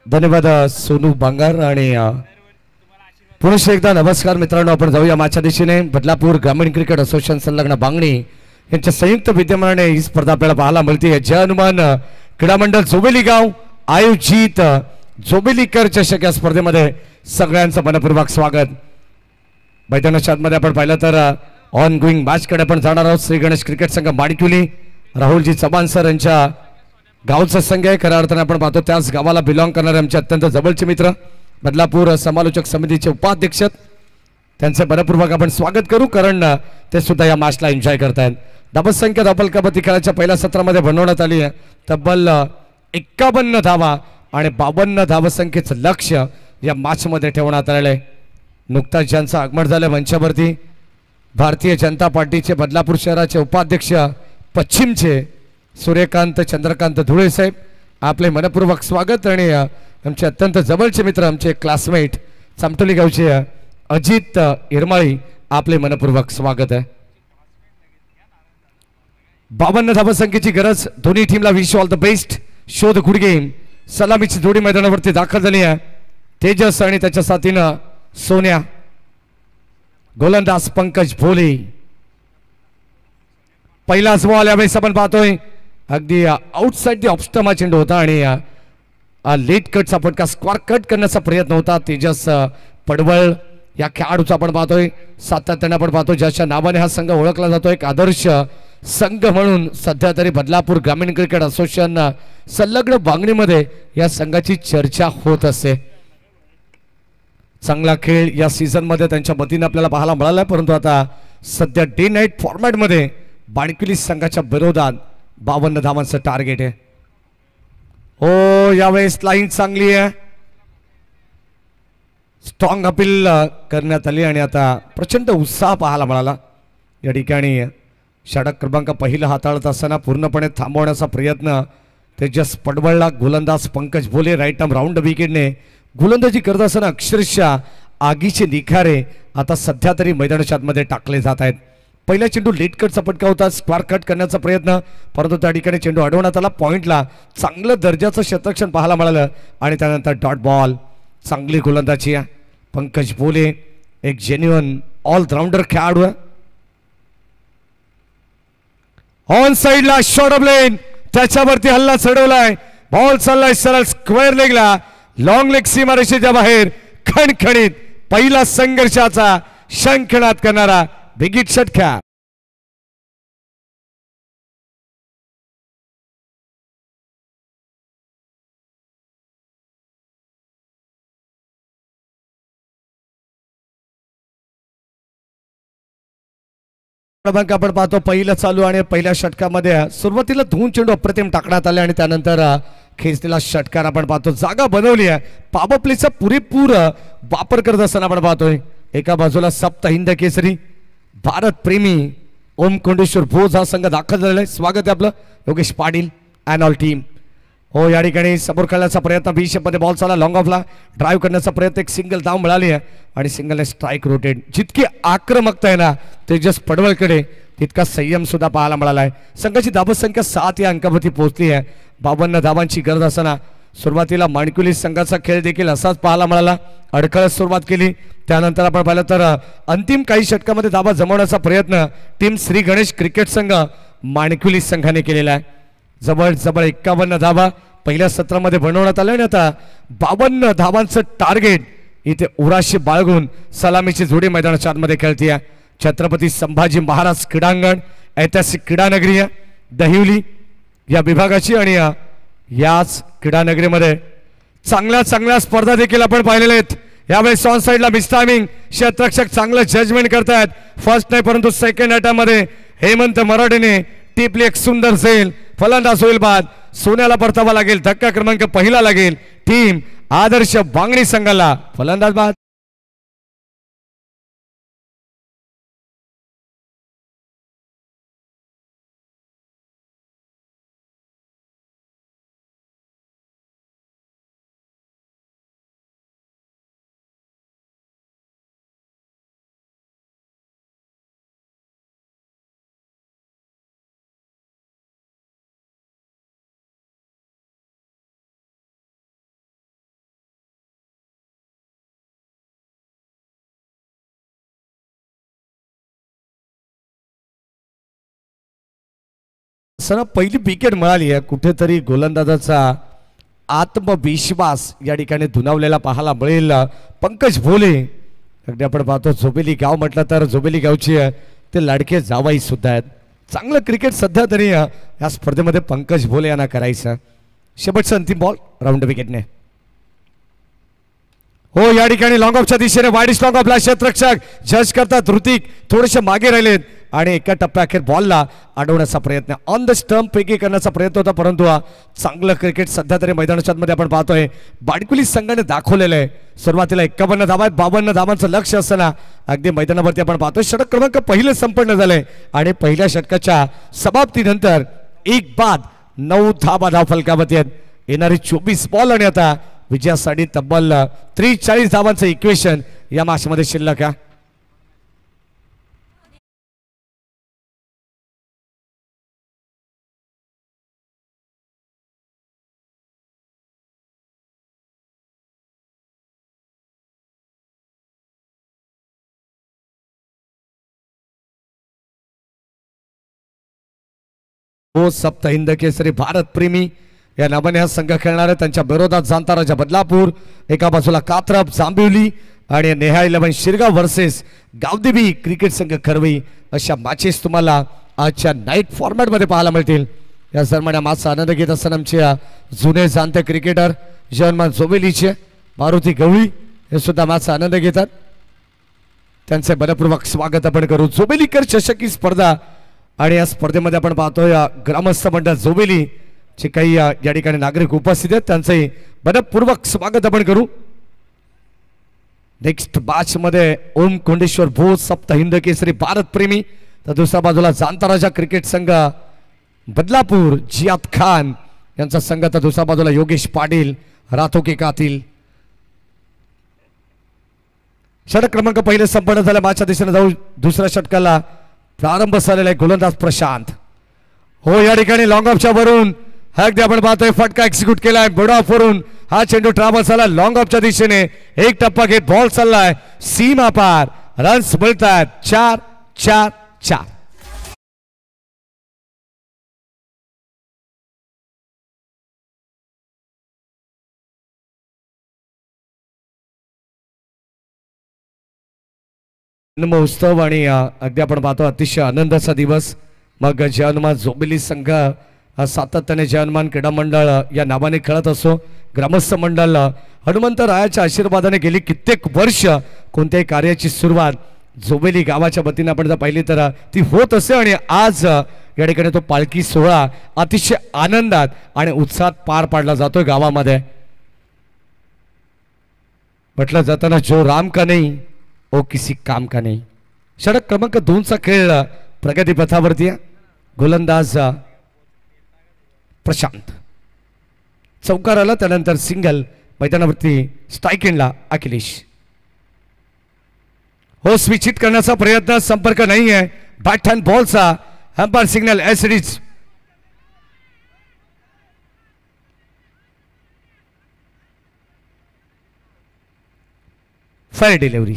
धन्यवाद सोनू बांगार। आणि पुन्हा एकदा नमस्कार मित्रांनो, आपण जाऊया मागच्या दिशेने। बदलापूर ग्रामीण क्रिकेट असोसिएशन संलग्न बांगणी यांच्या संयुक्त विद्यमानाने ही स्पर्धा आपल्याला पाहायला मिळते। जय हनुमान क्रीडा मंडळ जोबेली गाव आयोजित जोबेलीकर चषक या स्पर्धेमध्ये सगळ्यांचं मनपूर्वक स्वागत। मैदानाच्या आतमध्ये आपण पाहिलं तर ऑन गोईंग मॅच कडे आपण जाणार आहोत। श्री गणेश क्रिकेट संघ माडिक्युली राहुलजी चव्हाण सर यांच्या गावचा संघ आहे। खऱ्या अर्थाने आपण पाहतो त्याच गावाला बिलॉंग करणारे आमचे अत्यंत जवळचे मित्र बदलापूर समालोचक समितीचे उपाध्यक्ष, त्यांचे मनपूर्वक आपण स्वागत करू, कारण ते सुद्धा या मॅचला एन्जॉय करतायत। धावसंख्या धावल कबड्डी खेळाच्या पहिल्या सत्रामध्ये बनवण्यात आली आहे तब्बल 51 धावा आणि 52 धावसंख्येचं लक्ष्य या मॅच मध्ये ठेवण्यात आले। नुकताच ज्यांचं आगमन झालं मंचावरती भारतीय जनता पार्टीचे बदलापूर शहराचे उपाध्यक्ष पश्चिमचे सूर्यकांत चंद्रकांत धुळे साहेब, आपले मनपूर्वक स्वागत। आणि आमचे अत्यंत जवळचे मित्र, आमचे क्लासमेट चामटोली गावचे अजित इरमाळी, आपले मनपूर्वक स्वागत आहे. 52 धावसंख्येची गरज दोन्ही टीमला. Wish all the best. Show the good game. सलामीची जोडी मैदानावरती दाखल झाली आहे. तेजस आणि त्याच्या साथीनं सोन्या. गोलंदाज पंकज भोले. पहिलाच बॉल यावेळेस आपण पाहतोय अगदी आउटसाइड दी ऑफस्टमा चेंडू होता आणि लेट कटचा फटका, स्क्वार कट करण्याचा प्रयत्न होता. तेजस पडवळ या खेळाडूचा आपण पाहतोय, सातत्याने आपण पाहतो ज्याच्या नावाने हा संघ ओळखला जातो. एक आदर्श संघ म्हणून सध्या तरी बदलापूर ग्रामीण क्रिकेट असोसिएशन संलग्न बांगणीमध्ये या संघाची चर्चा होत असते. चांगला खेळ या सीझन मध्ये त्यांच्या वतीने आपल्याला पाहायला मिळाला, परंतु आता सध्या डे नाईट फॉर्मॅट मध्ये बाणकिली संघाच्या विरोधात 52 धावांचं टार्गेट आहे. हो, यावेळेस लाईन चांगली आहे. स्ट्रॉंग अपील करण्यात आली आणि आता प्रचंड उत्साह पाहायला मिळाला. या ठिकाणी षटक क्रमांक पहिला हाताळत असताना पूर्णपणे थांबवण्याचा प्रयत्न तेजस पडवळला. गोलंदाज पंकज भोले राईट आर्म राऊंड विकेटने गोलंदाजी करत असताना अक्षरशः आगीचे निखारे आता सध्या तरी मैदानाच्या आतमध्ये टाकले जात आहेत. पहिला चेंडू लेट कटचा फटका होता, स्क्वार कट करण्याचा प्रयत्न, परंतु त्या ठिकाणी चेंडू अडवण्यात आला. पॉइंटला चांगलं दर्जाचं क्षेत्ररक्षण पाहायला मिळालं आणि त्यानंतर डॉट बॉल. चांगली गोलंदाजी आहे. पंकज भोले एक जेन्युइन ऑलराऊंडर खेळाडू आहे. ऑन साइडला शॉर्ट ऑफ लेन, त्याच्यावरती हल्ला चढवलाय. बॉल चाललाय सरळ स्क्वेअर लेगला, लॉंग लेग सीमारेषेच्या बाहेर. खणखणीत पहिला संघर्षाचा शंखनाद करणारा बिगिट षटकार. आपण पाहतो पहिलं चालू आणि पहिल्या षटकामध्ये सुरुवातीला 2 चेंडू अप्रतिम टाकण्यात आले आणि त्यानंतर खेचलेला षटकार आपण पाहतो. जागा बनवली आहे. पॉवर प्लेचा पुरेपूर वापर करत असताना आपण पाहतोय एका बाजूला सप्त हिंद केसरी भारत प्रेमी ओम कोंडेश्वर भोज हा संघ दाखल झालेला आहे. स्वागत आहे आपलं Yogesh Patil and all team. हो, या ठिकाणी समोर खेळण्याचा प्रयत्न, 20 मध्ये बॉल चालला, लॉंग ऑफला ड्राईव्ह करण्याचा प्रयत्न, एक सिंगल धाव मिळाली आहे आणि सिंगलने स्ट्राईक रोटेट. जितकी आक्रमकता आहे ना तेजस पडवळकडे, तितका संयम सुद्धा पाहायला मिळाला आहे. संघाची धावसंख्या 7 या अंकावरती पोहोचली आहे. 52 धावांची गरज असताना सुरुवातीला माणकुली संघाचा खेळ देखील असाच पाहायला मिळाला. अडखळत सुरुवात केली, त्यानंतर आपण पाहिलं तर अंतिम काही षटकामध्ये धावा जमवण्याचा प्रयत्न टीम श्री गणेश क्रिकेट संघ माणकुली संघाने केलेला आहे. जवळ 51 धावा पहिल्या सत्रामध्ये बनवण्यात आल्या आणि आता 52 धावांचं टार्गेट इथे उराशी बाळगून सलामीची जोडी मैदानाच्या आतमध्ये खेळते आहे. छत्रपती संभाजी महाराज क्रीडांगण, ऐतिहासिक क्रीडानगरी आहे दहिवली या विभागाची आणि याच क्रीडानगरीमध्ये चांगल्या स्पर्धा देखील आपण पाहिलेल्या आहेत. यावेळेस ऑन साइडला मिस टायमिंग, क्षेत्ररक्षक चांगलं जजमेंट करतायत. फर्स्ट नाही परंतु सेकंड अटॅम्प मध्ये हेमंत मराठेने टिपली एक सुंदर सेल. फलंदाज होईल बाद. सोन्याला परतावा लागेल, धक्का क्रमांक पहिला लागेल. टीम आदर्श बांगणी संघाला फलंदाज बाद. सर पहिली विकेट मिळाली आहे. कुठेतरी गोलंदाजाचा आत्मविश्वास या ठिकाणी दुणावलेला पाहायला मिळेल. पंकज भोले अगदी आपण पाहतो झोबेली गाव म्हटलं तर झोबेली गावची ते लाडके जावाई सुद्धा आहेत. चांगलं क्रिकेट सध्या तरी या स्पर्धेमध्ये पंकज भोले यांना करायचं. शेवटचा अंतिम बॉल राऊंड विकेटने. हो, या ठिकाणी लॉंग ऑफच्या दिशेने वाईडिश लॉंग ऑफला क्षेत्ररक्षक जज करतात. ऋतिक थोडेसे मागे राहिलेत आणि एका टप्प्याअखेर बॉलला अडवण्याचा प्रयत्न, ऑन द स्टंप पैकी करण्याचा प्रयत्न होता, परंतु चांगलं क्रिकेट सध्या तरी मैदानाच्या मध्ये आपण पाहतोय बाडकुली संघाने दाखवलेलं आहे. सुरुवातीला 51 धावा आहेत, 52 धावांचं लक्ष असताना अगदी मैदानावरती आपण पाहतोय षटक क्रमांक पहिले संपन्न झालंय आणि पहिल्या षटकाच्या समाप्तीनंतर एक बाद 9 धावा धाव फलकावरती आहेत. येणारी 24 बॉल आणि आता विजयासाठी तब्बल 43 धावांचं इक्वेशन या मॅच मध्ये शिल्लक आहे. हो सप्त हिंद केसरी भारत प्रेमी या नावाने हा संघ खेळणार आहे. त्यांच्या विरोधात जाणता राजा बदलापूर, एका बाजूला कात्रप जांभिवली आणि नेहा 11 शिरगाव वर्सेस गावदेवी क्रिकेट संघ खरवई अशा मॅचेस तुम्हाला आजच्या नाईट फॉर्मॅट मध्ये पाहायला मिळतील. या दरम्यान मॅचचा आनंद घेत असताना आमचे जुने जाणते क्रिकेटर जयमान जोबेलीचे मारुती गवळी हे सुद्धा मॅचचा आनंद घेतात. त्यांचे मनपूर्वक स्वागत आपण करू. जोबेलीकर चषक ही स्पर्धा आणि या स्पर्धेमध्ये आपण पाहतोय ग्रामस्थ मंडळ जोबेली जे काही या ठिकाणी नागरिक उपस्थित आहेत त्यांचे मनपूर्वक स्वागत आपण करू. नेक्स्ट मॅच मध्ये ओम कोंडेश्वर भोज सप्त हिंद केसरी भारत प्रेमी, तर दुसऱ्या बाजूला जाणता राजा क्रिकेट संघ बदलापूर जियाद खान यांचा संघ, तर दुसऱ्या बाजूला योगेश पाटील राथो के कातील. षटक क्रमांक पहिले संपन्न झालं. मॅचच्या दिशेने जाऊ दुसऱ्या षटकाला प्रारंभ झालेला आहे. गोलंदाज प्रशांत हो या ठिकाणी लॉंग ऑफच्या वरून अगदी आपण पाहतोय फटका एक्झिक्यूट केलाय. बोर्ड ऑफ वरून हा चेंडू ट्रॅव्हल झाला लॉंग ऑफच्या दिशेने. एक टप्पा घेत बॉल चाललाय सीमा पार. रन्स मिळतात 4-4-4. उत्सव आणि अगदी आपण पाहतो अतिशय आनंदाचा दिवस. मग जय हनुमान जोबेली संघ सातत्याने जय हनुमान क्रीडा मंडळ या नावाने खेळत असो. ग्रामस्थ मंडळ हनुमंतरायाच्या आशीर्वादाने गेली कित्येक वर्ष कोणत्याही कार्याची सुरुवात जोबेली गावाच्या वतीने आपण जर पाहिली तर ती होत असे. आणि आज या ठिकाणी तो पालखी सोहळा अतिशय आनंदात आणि उत्साहात पार पाडला जातोय गावामध्ये. म्हटलं जाताना जो राम का नाही ओ किसी काम का नाही. षटक क्रमांक 2चा खेळ प्रगती पथावरती आहे. गोलंदाज प्रशांत चौकार आला त्यानंतर सिंगल मैदानावरती स्ट्राईक एंडला अखिलेश. हो स्विचित करण्याचा प्रयत्न संपर्क नाही आहे. बॅट हँड बॉलचा अंपायर सिग्नल एसडीज. Fire delivery.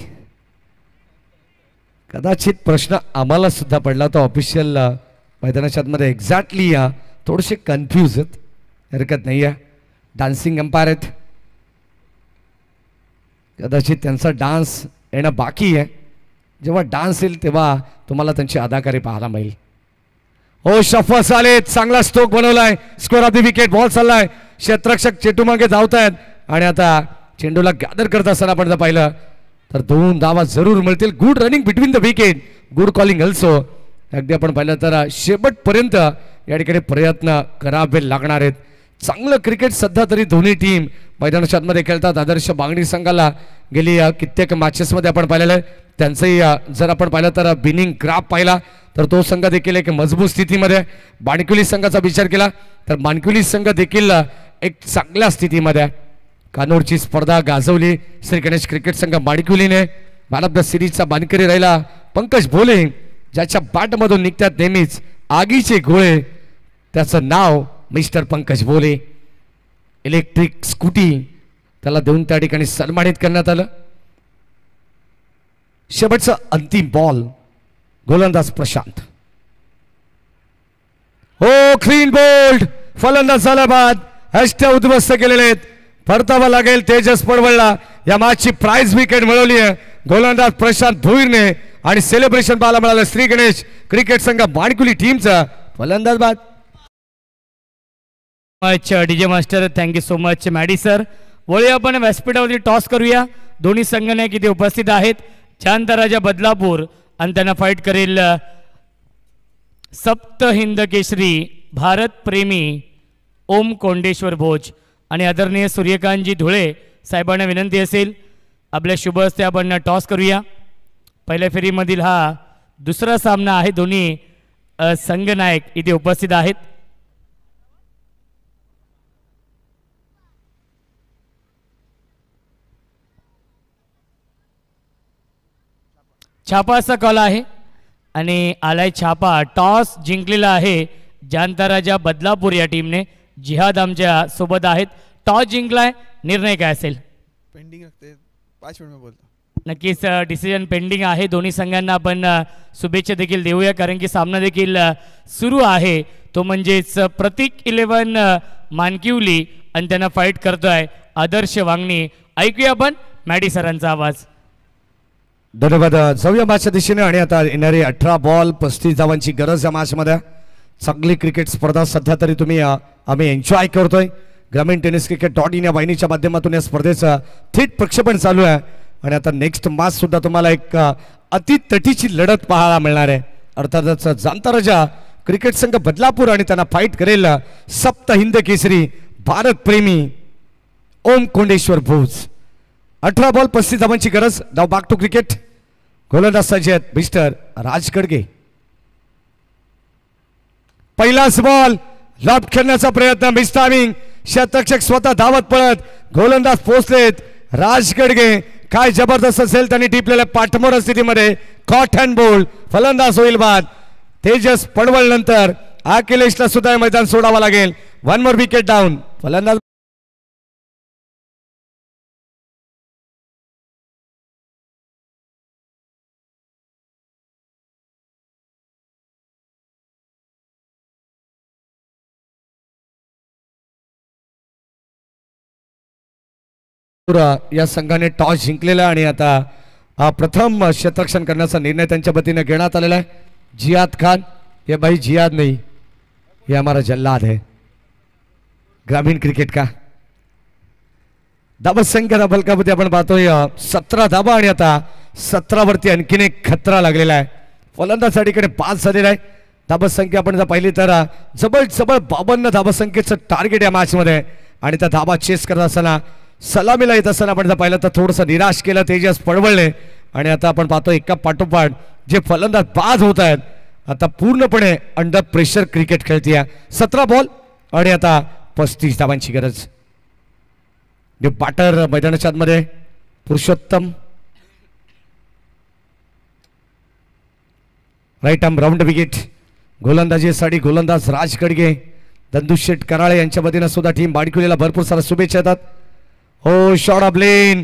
कदाचित प्रश्न आम्हाला सुद्धा पडला तो ऑफिशियल मैदानाच्या आतमध्ये एक्झॅक्टली थोडेसे कन्फ्यूज आहेत. हरकत नाही आहे. डान्सिंग अंपायर आहेत. कदाचित त्यांचा डान्स येणं बाकी आहे. जेव्हा डान्स येईल तेव्हा तुम्हाला त्यांची अदाकारी पाहायला मिळेल. हो शफल चालेत चांगला स्ट्रोक बनवलाय. Score of the wicket. Ball चाललाय. क्षेत्ररक्षक चेंडू मागे धावत आहेत आणि आता चेंडूला गॅदर करत असताना आपण जर पाहिलं तर 2 धावा जरूर मिळतील. Good running between the wicket. Good calling also. अगदी आपण पाहिलं तर शेवटपर्यंत या ठिकाणी प्रयत्न करावे लागणार आहेत. चांगलं क्रिकेट सध्या तरी दोन्ही टीम मैदानाच्या आतमध्ये खेळतात. आदर्श बांगडी संघाला गेली कित्येक मॅचेसमध्ये आपण पाहिलेलं आहे. त्यांचंही जर आपण पाहिलं तर बिनिंग ग्राफ पाहिला तर तो संघ देखील एक मजबूत स्थितीमध्ये. बाणकुली संघाचा विचार केला तर बाणकुली संघ देखील एक चांगल्या स्थितीमध्ये. कानोरची स्पर्धा गाजवली श्री गणेश क्रिकेट संघ बाणकुलीने. मॅन ऑफ द सिरीजचा मानकरी राहिला पंकज भोले, ज्याच्या बॅटमधून निघतात नेहमीच आगीचे गोळे. त्याचं नाव मिस्टर पंकज भोले. इलेक्ट्रिक स्कूटी त्याला देऊन त्या ठिकाणी सन्मानित करण्यात आलं. शेवटचा अंतिम बॉल. गोलंदाज प्रशांत हो क्लीन बोल्ड. फलंदाज झाला बाद. अष्ट उद्ध्वस्त केलेले आहेत. परतावा लागेल. तेजस पडवळला या मॅचची प्राइज विकेट मिळवली आहे गोलंदाज प्रशांत भोईरने आणि सेलिब्रेशन पाहायला मिळालं श्री गणेश क्रिकेट संघ बाणकुली टीमचा. फलंदाज बाद. Much DJ master thank you so much Maddy sir. वळूया आपण व्यासपीठावरती टॉस करूया. दोन्ही संघनायक इथे उपस्थित आहेत. शांत राजा बदलापूर आणि त्यांना फाईट करेल सप्त हिंद केसरी भारत प्रेमी ओम कोंडेश्वर भोज. आणि आदरणीय सूर्यकांतजी धुळे साहेबांना विनंती असेल आपल्या शुभ हस्ते आपण टॉस करूया. पहिल्या फेरीमधील हा दुसरा सामना आहे. दोन्ही संघनायक इथे उपस्थित आहेत. छापा असा कॉल आहे आणि आलाय छापा. टॉस जिंकलेला आहे जानताराजा बदलापूर या टीमने. जिहाद आमच्या सोबत आहेत. टॉस जिंकलाय, निर्णय काय असेल? पेंडिंग रखते 5 मिनिट में बोलतो. नक्कीच डिसिजन पेंडिंग आहे. दोन्ही संघांना आपण शुभेच्छा देखील देऊया कारण की सामना देखील सुरू आहे. तो म्हणजेच प्रतीक 11 मानकिवली आणि त्यांना फाईट करतोय आदर्श वांगणी. ऐकूया आपण मॅडी सरांचा आवाज. धन्यवाद. जाऊया मॅचच्या दिशेने आणि आता येणारे 18 बॉल 35 धावांची गरज या मॅचमध्ये. चांगली क्रिकेट स्पर्धा सध्या तरी आम्ही एन्जॉय करतोय. ग्रामीण टेनिस क्रिकेट.in या वाहिनीच्या माध्यमातून या स्पर्धेचं थेट प्रक्षेपण चालू आहे आणि आता नेक्स्ट मॅच सुद्धा तुम्हाला एक अति तटीची लढत पाहायला मिळणार आहे. अर्थातच जानताराजा क्रिकेट संघ बदलापूर आणि त्यांना फाईट करेल सप्त हिंद केसरी भारत प्रेमी ओम कोंडेश्वर भोज. 18 बॉल 35 धावांची गरज. नाव बॅक टू क्रिकेट. गोलंदाज सज्ज आहेत मिस्टर राज कडगे. पहिलाच बॉल लॉब खेळण्याचा प्रयत्न. मिस्टामिंग शतरक्षक स्वतः धावत पळत गोलंदाज पोहोचलेत राज कडगे. काय जबरदस्त असेल त्यांनी टिपलेल्या पाठमोर स्थितीमध्ये कॉट अँड बोल्ड. फलंदाज होईल बाद. तेजस पडवळ नंतर अखिलेशला सुद्धा मैदान सोडावं लागेल. 1 मोर विकेट डाऊन. फलंदाज या संघाने टॉस जिंकलेला आणि आता प्रथम शतरक्षण करण्याचा निर्णय त्यांच्या वतीने घेण्यात आलेला आहे. जियाद खान. ये भाई जियाद नहीं, ये हमारा जल्लाद है ग्रामीण क्रिकेट का. धाबा संख्या बलकामध्ये आपण पाहतोय 17 धाबा आणि आता 17 वरती आणखीन एक खतरा लागलेला आहे. फलंदाज कडे पास झालेला आहे. धाबा संख्या आपण जर पाहिली तर जबळ 52 धाबा संख्येचं टार्गेट या मॅच मध्ये आणि त्या धाबा चेस करत असताना सलामीला येत असताना आपण जर पाहिलं तर थोडंसं निराश केलं तेजस पडवळने आणि आता आपण पाहतो एका पाठोपाठ जे फलंदाज बाद होत आहेत. आता पूर्णपणे अंडर प्रेशर क्रिकेट खेळतीये. 17 बॉल आणि आता 35 धावांची गरज. बॅटर मैदानाच्या आतमध्ये Purushottam. Right arm round wicket. गोलंदाजीसाठी गोलंदाज राज कडगे. दंदुशेठ कराळे यांच्या वतीनं सुद्धा टीम बाडकुलीला भरपूर सारा शुभेच्छा येतात. हो शॉर्ट ऑफ लेन.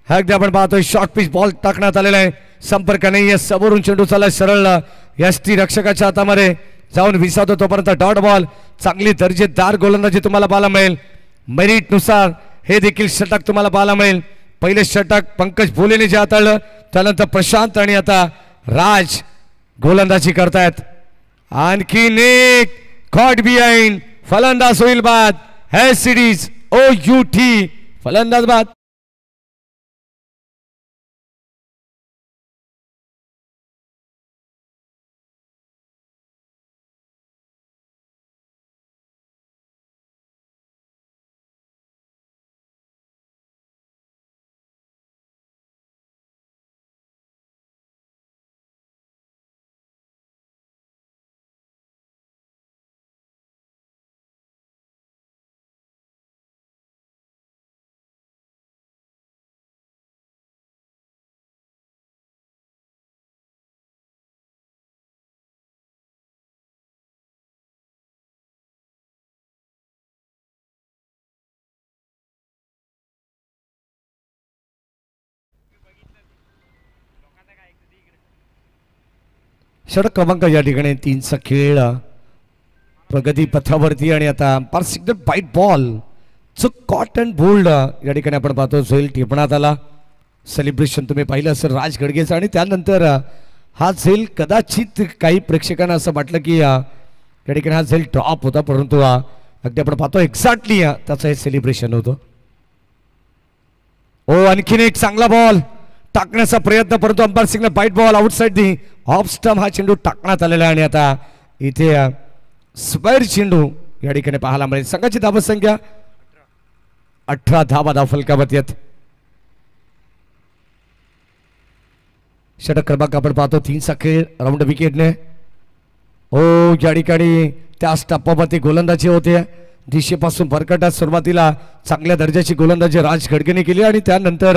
अगदी आपण पाहतोय शॉर्ट पिच बॉल टाकण्यात आलेला आहे. संपर्क नाही. समोरून चेंडू चालला सरळ यष्टी रक्षकाच्या हातामध्ये जाऊन विसावतो तोपर्यंत डॉट बॉल. चांगली दर्जेदार गोलंदाजी तुम्हाला पाहायला मिळेल. मेरिट नुसार हे देखील षटक तुम्हाला पाहायला मिळेल. पहिले षटक पंकज भोलेने जे हाताळलं त्यानंतर प्रशांत आणि आता राज गोलंदाजी करतायत. आणखीन एक कॉट बिहाइंड. फलंदाज होईल बाद. हे सिरीज OUT. फलंदाज बाद. षटक क्रमांक या ठिकाणी 3चा खेळ प्रगती पथावरती आणि आता पार सिग्नल बाईट बॉल जो कॉट अँड बोल्ड या ठिकाणी आपण पाहतो झेल टिपण्यात आला. सेलिब्रेशन तुम्ही पाहिलं असेल राज गडगेचं आणि त्यानंतर हा झेल कदाचित काही प्रेक्षकांना असं वाटलं की या ठिकाणी हा झेल ड्रॉप होता परंतु अगदी आपण पाहतो एक्झॅक्टली त्याचं हे सेलिब्रेशन होतं. ओ आणखीन एक चांगला बॉल टाकण्याचा प्रयत्न परंतु umpire signal wide ball outside the off stump. हा चेंडू टाकण्यात आलेला आणि आता इथे स्क्वेअर चेंडू या ठिकाणी पाहायला मिळेल. संघाची धावा संख्या 18 धावा धाव फलकावरती आहेत. षटक क्रमांक आपण पाहतो 3चा खेळ राऊंड विकेटने. ओ या ठिकाणी त्या टप्प्यावरती गोलंदाजी होते. दिशेपासून भरकटत सुरुवातीला चांगल्या दर्जाची गोलंदाजी राज गडगेने केली आणि त्यानंतर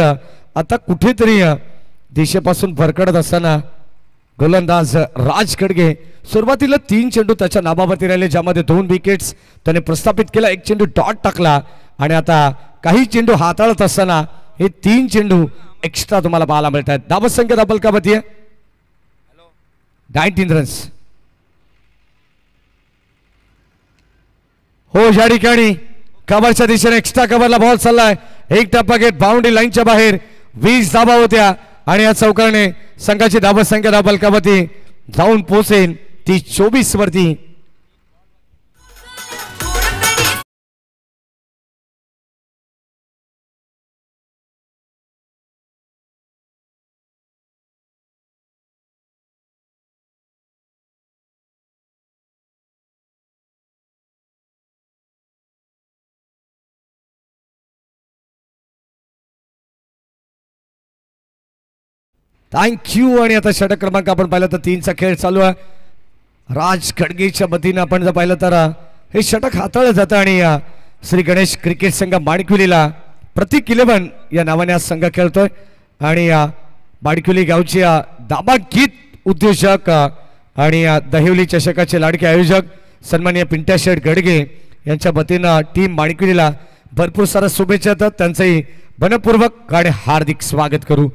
आता कुठेतरी दिशेपासून भरकटत असताना गोलंदाज राज खडगे सुरुवातीला 3 चेंडू त्याच्या नाबावरती राहिले, ज्यामध्ये 2 विकेट्स त्याने प्रस्थापित केला, 1 चेंडू डॉट टाकला आणि आता काही चेंडू हाताळत असताना हे 3 चेंडू एक्स्ट्रा तुम्हाला पाहायला मिळत आहेत. धावसंख्या दाबल का बती 19 रन्स. हो या ठिकाणी कव्हरच्या दिशेने एक्स्ट्रा कव्हरला बॉल चाललाय, एक टप्पा घेत बाउंड्री लाईनच्या बाहेर 20 धावा होत्या आणि या चौकारने संघाची धावसंख्या दाबल का बती जाऊन पोहोचेल ती 24 वरती. थँक्यू. आणि आता षटक क्रमांक आपण पाहिलं तर 3चा खेळ चालू आहे. राज खडगेच्या वतीनं आपण जर पाहिलं तर हे षटक हाताळलं जातं आणि श्री गणेश क्रिकेट संघ माणिकविलीला प्रतीक 11 या नावाने हा संघ खेळतोय आणि माणिकविली गावचे दाबागीत उद्योजक आणि दहिवली चषकाचे लाडके आयोजक सन्माननीय पिंट्या शेठ गडगे यांच्या वतीनं टीम माणिकविलीला भरपूर साऱ्या शुभेच्छा देतात. त्यांचंही मनपूर्वक आणि हार्दिक स्वागत करू.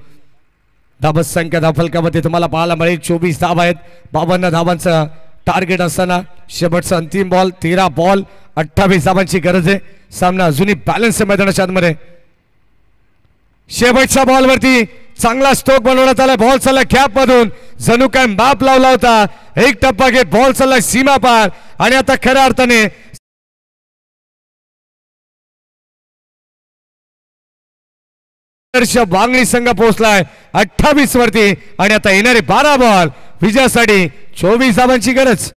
धावसंख्या धावफलकामध्ये तुम्हाला पाहायला मिळेल 24 धावा आहेत, 52 धावांचं टार्गेट असताना शेवटचा अंतिम बॉल 13 बॉल 28 धावांची गरज आहे. सामना अजूनही बॅलन्स आहे मैदानाच्या आतमध्ये. शेवटच्या बॉलवरती चांगला स्ट्रोक बनवण्यात आला, बॉल चालला गॅप मधून, जणू काय मॅप लावला होता, एक टप्पा घेत बॉल चालला सीमा पार आणि आता खऱ्या अर्थाने बांगणी संघ पोहोचलाय 28 वरती आणि आता येणारे 12 बॉल विजयासाठी 24 धावांची गरज.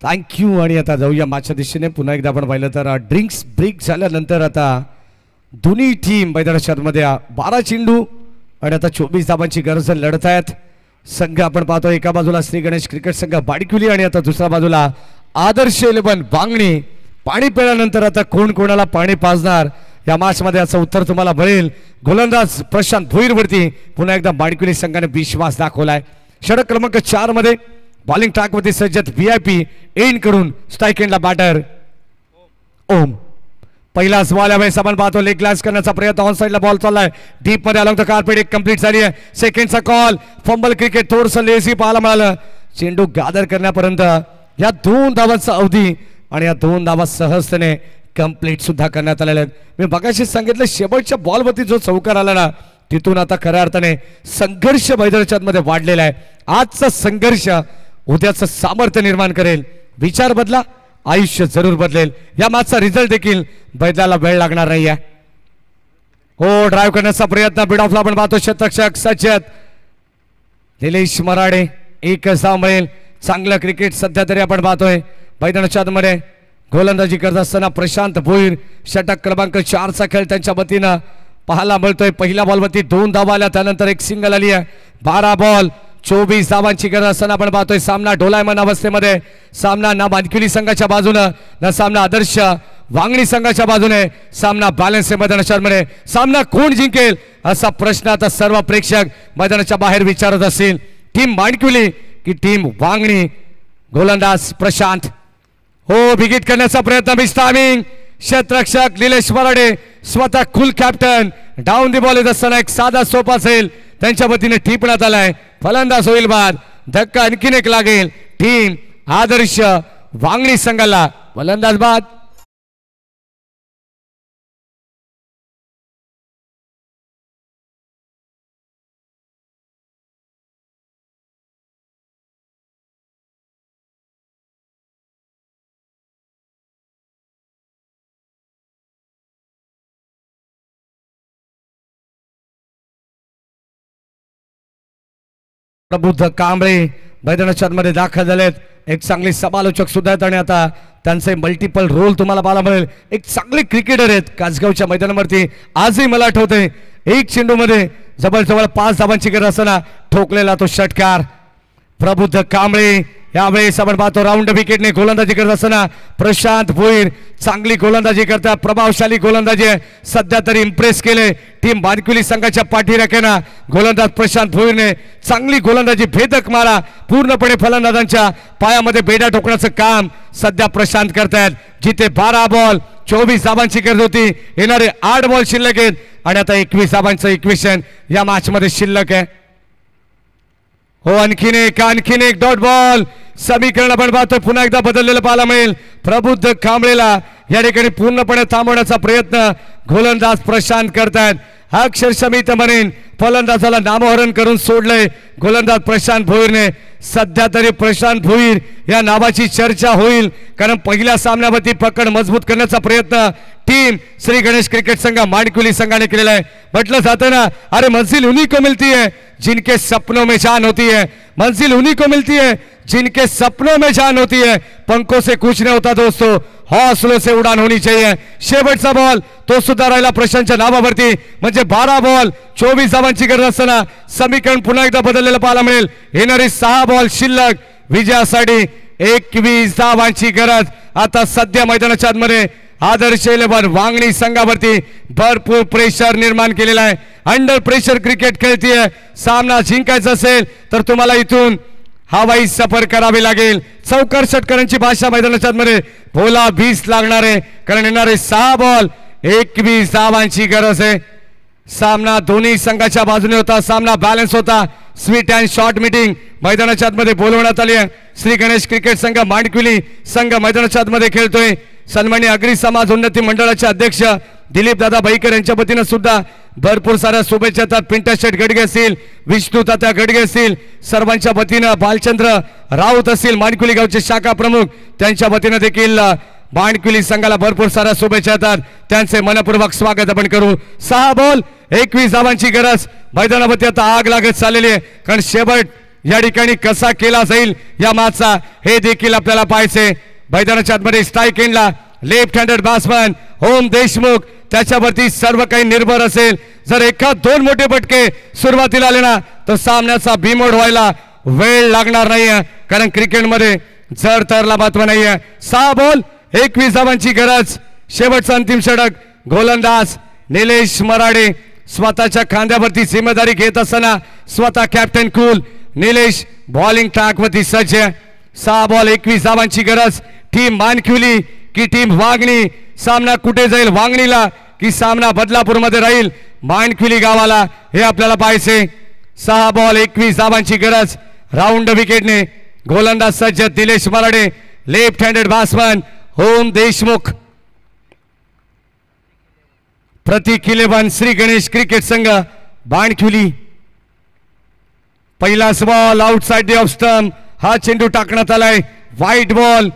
थँक्यू. आणि आता जाऊया मागच्या दिशेने. पुन्हा एकदा आपण पाहिलं तर ड्रिंक्स ब्रेक झाल्यानंतर आता दोन्ही टीम मैदानाच्या आतमध्ये 12 चेंडू आणि आता 24 धावांची गरज लढत आहेत. संघ आपण पाहतो एका बाजूला श्री गणेश क्रिकेट संघ बाडीकुली आणि आता दुसऱ्या बाजूला आदर्श 11 बांगणी. पाणी पिल्यानंतर आता कोण कोणाला पाणी पाजणार या मॅच मध्ये याचं उत्तर तुम्हाला मिळेल. गोलंदाज प्रशांत भोईरवरती पुन्हा एकदा बाडीकुली संघाने विश्वास दाखवलाय. षटक क्रमांक 4 मध्ये बॉलिंग ट्रॅक वरती सज्जत VIP एंड कडून स्ट्राइक एंडला बॅटर ओम. पहिलाच बॉल यावेळेस आपण पाहतो लेग ग्लास करण्याचा प्रयत्न, ऑन साइडला बॉल चाललाय डीप मध्ये अलॉंग द कार्पेट, एक कंप्लीट झाली आहे. सेकंडचा कॉल, फंबल क्रिकेट थोडंसं लेझी पाहायला मिळालं. चेंडू गॅदर करण्यापर्यंत या 2 धावांचा अवधी आणि या 2 धावा सहजतेने कंप्लीट सुद्धा करण्यात आलेल्या आहेत. मी मगाशी सांगितलं शेवटच्या बॉलवरती जो चौकार आला ना तिथून आता खऱ्या अर्थाने संघर्ष मैदानाच्या मध्ये वाढलेला आहे. आजचा संघर्ष उद्याचं सामर्थ्य निर्माण करेल. विचार बदला, आयुष्य जरूर बदलेल. या मॅचचा रिझल्ट देखील बदलायला वेळ लागणार नाहीये. हो, ड्राईव्ह करण्याचा प्रयत्न बीड ऑफला आपण पाहतो. शतरक्षक सज्जत निलेश मराडे, एकच धाव मिळेल. चांगलं क्रिकेट सध्या तरी आपण पाहतोय मैदानाच्या आतमध्ये. गोलंदाजी करत असताना प्रशांत भोईर. षटक क्रमांक 4चा खेळ त्यांच्या वतीनं पाहायला मिळतोय. पहिल्या बॉलवरती 2 धावा आल्या, त्यानंतर एक सिंगल आली आहे. 12 बॉल 24 धावांची गरज असताना आपण पाहतोय सामना डोलायमान अवस्थेमध्ये. सामना ना मानकिवली संघाच्या बाजूनं ना सामना आदर्श वांगणी संघाच्या बाजूने. सामना बॅलन्स मैदानामध्ये. सामना कोण जिंकेल असा प्रश्न आता सर्व प्रेक्षक मैदानाच्या बाहेर विचारत असतील. टीम मानकिवली की टीम वांगणी. गोलंदाज प्रशांत हो बिगिट करण्याचा प्रयत्न. मिस्टामिंग क्षेत्ररक्षक निलेश मराडे स्वतः कुल कॅप्टन डाऊन दी बॉल येत असताना एक साधा सोपा असेल त्यांच्या वतीने टिपण्यात आलाय. फलंदाज होईल बाद. धक्का आणखीन एक लागेल टीम आदर्श वांगणी संघाला. फलंदाज बाद. प्रबुद्ध कांबळे मैदानाच्या मध्ये दाखल झालेत. एक चांगले समालोचक सुद्धा आहेत आणि आता त्यांचे मल्टिपल रोल तुम्हाला पाहायला मिळेल. एक चांगले क्रिकेटर आहेत कासगावच्या मैदानावरती. आजही मला आठवते एक चेंडूमध्ये जवळजवळ 5 धावांची गरज असताना ठोकलेला तो षटकार. प्रबुद्ध कांबळे यावेळेस आपण पाहतो राऊंड विकेटने गोलंदाजी करत असताना प्रशांत भोईर चांगली गोलंदाजी करतात. प्रभावशाली गोलंदाजी सध्या तरी इम्प्रेस केले टीम मानकिवली संघाच्या पाठीराख्यांना. गोलंदाज प्रशांत भोईरने चांगली गोलंदाजी भेदक मारा पूर्णपणे फलंदाजांच्या पायामध्ये बेडा ठोकण्याचं काम सध्या प्रशांत करतायत. जिथे 12 बॉल 24 धावांची गरज होती येणारे 8 बॉल शिल्लक आहेत आणि आता 21 धावांचं इक्वेशन या मॅच मध्ये शिल्लक आहे. हो आणखीन एक डॉट बॉल. समीकरण आपण पाहतो पुन्हा एकदा बदललेलं पाहायला मिळेल. प्रबुद्ध कांबळेला या ठिकाणी पूर्णपणे थांबवण्याचा प्रयत्न गोलंदाज प्रशांत करतायत. अक्षरशः मी तर म्हणेन फलंदाजाला नामोहरण करून सोडलंय गोलंदाज प्रशांत भोईरने. सध्या तरी प्रशांत भोईर या नावाची चर्चा होईल कारण पहिल्या सामन्यावरती पकड मजबूत करण्याचा प्रयत्न टीम श्री गणेश क्रिकेट संघ मानकिवली संघाने केलेला आहे. म्हटलं जातं ना अरे मंजिल उन्हीं को मिलती है जिनके सपनों में जान होती है. मंजिल उन्हीं को मिलती है जिनके सपनों में जान होती है. पंखों से कुछ नहीं होता दोस्तों हौसलों से उड़ान होनी चाहिए. शेवटचा बॉल तो सुद्धा राहिला प्रशांतच्या नावावरती. म्हणजे 12 बॉल 24 धावांची गरज असताना समीकरण पुन्हा एकदा बदललेलं पाहायला मिळेल. येणारे 6 बॉल शिल्लक विजयासाठी 21 धावांची गरज. आता सध्या मैदानाच्या आतमध्ये आदर्श 11 वांगणी संघावरती भरपूर प्रेशर निर्माण केलेला आहे. अंडर प्रेशर क्रिकेट खेळतीये. सामना जिंकायचा असेल तर तुम्हाला इथून हवाई सफर करावी लागेल. चौकार षटकारांची भाषा मैदानाच्या मध्ये बोला 20 लागणार आहे कारण येणारे 6 बॉल 21 धावांची गरज आहे. सामना दोन्ही संघाच्या बाजूने होता. सामना बॅलन्स होता. स्वीट अँड शॉर्ट मीटिंग मैदानाच्या आतमध्ये बोलवण्यात आली आहे. श्री गणेश क्रिकेट संघ मानकिवली संघ मैदानाच्या आतमध्ये खेळतोय. सन्माननीय अग्री समाज उन्नती मंडळाचे अध्यक्ष दिलीप दादा भाईकर यांच्या वतीने सुद्धा भरपूर साऱ्या शुभेच्छा येतात. पिंटा शेठ गडगे असतील विष्णू तात्या गडगे असतील सर्वांच्या वतीने बालचंद्र राऊत असतील मानकिवली गावचे शाखा प्रमुख त्यांच्या वतीने देखील मानकिवली संघाला भरपूर साऱ्या शुभेच्छा येतात. त्यांचे मनपूर्वक स्वागत आपण करू. 6 बॉल 21 धावांची गरज. मैदानावरती आता आग लागत चाललेली आहे कारण शेवट या ठिकाणी कसा केला जाईल या मॅचचा हे देखील आपल्याला पाहायचे. मैदानाच्या आतमध्ये स्ट्राईक एंडला लेफ्ट हँडेड बॅट्समन ओम देशमुख त्याच्यावरती सर्व काही निर्भर असेल. जर एखाद 2 मोठे फटके सुरुवातीला आले ना तर सामन्याचा बिमोड व्हायला वेळ लागणार नाहीये कारण क्रिकेटमध्ये जर तरला महत्व नाहीये. 6 बॉल 21 धावांची गरज. शेवटचा अंतिम षटक. गोलंदाज निलेश मराडे स्वतःच्या खांद्यावरती जिम्मेदारी घेत असताना स्वतः कॅप्टन कूल निलेश बॉलिंग ट्रॅकवरती सज्ज. 6 बॉल 21 धावांची गरज. टीम मानकिवली की टीम वांगणी. सामना कुठे जाईल वांगणीला की सामना बदलापूरमध्ये राहील मानकिवली गावाला हे आपल्याला पाहायचे. 6 बॉल 21 धावांची गरज. राऊंड विकेटने गोलंदाज सज्ज Nilesh Marade left handed batsman ओम देशमुख. प्रतीक 11 श्री गणेश क्रिकेट संघ मानकिवली. पहिलाच ball outside the of stump. हा चेंडू टाकण्यात आलाय व्हाईट बॉल.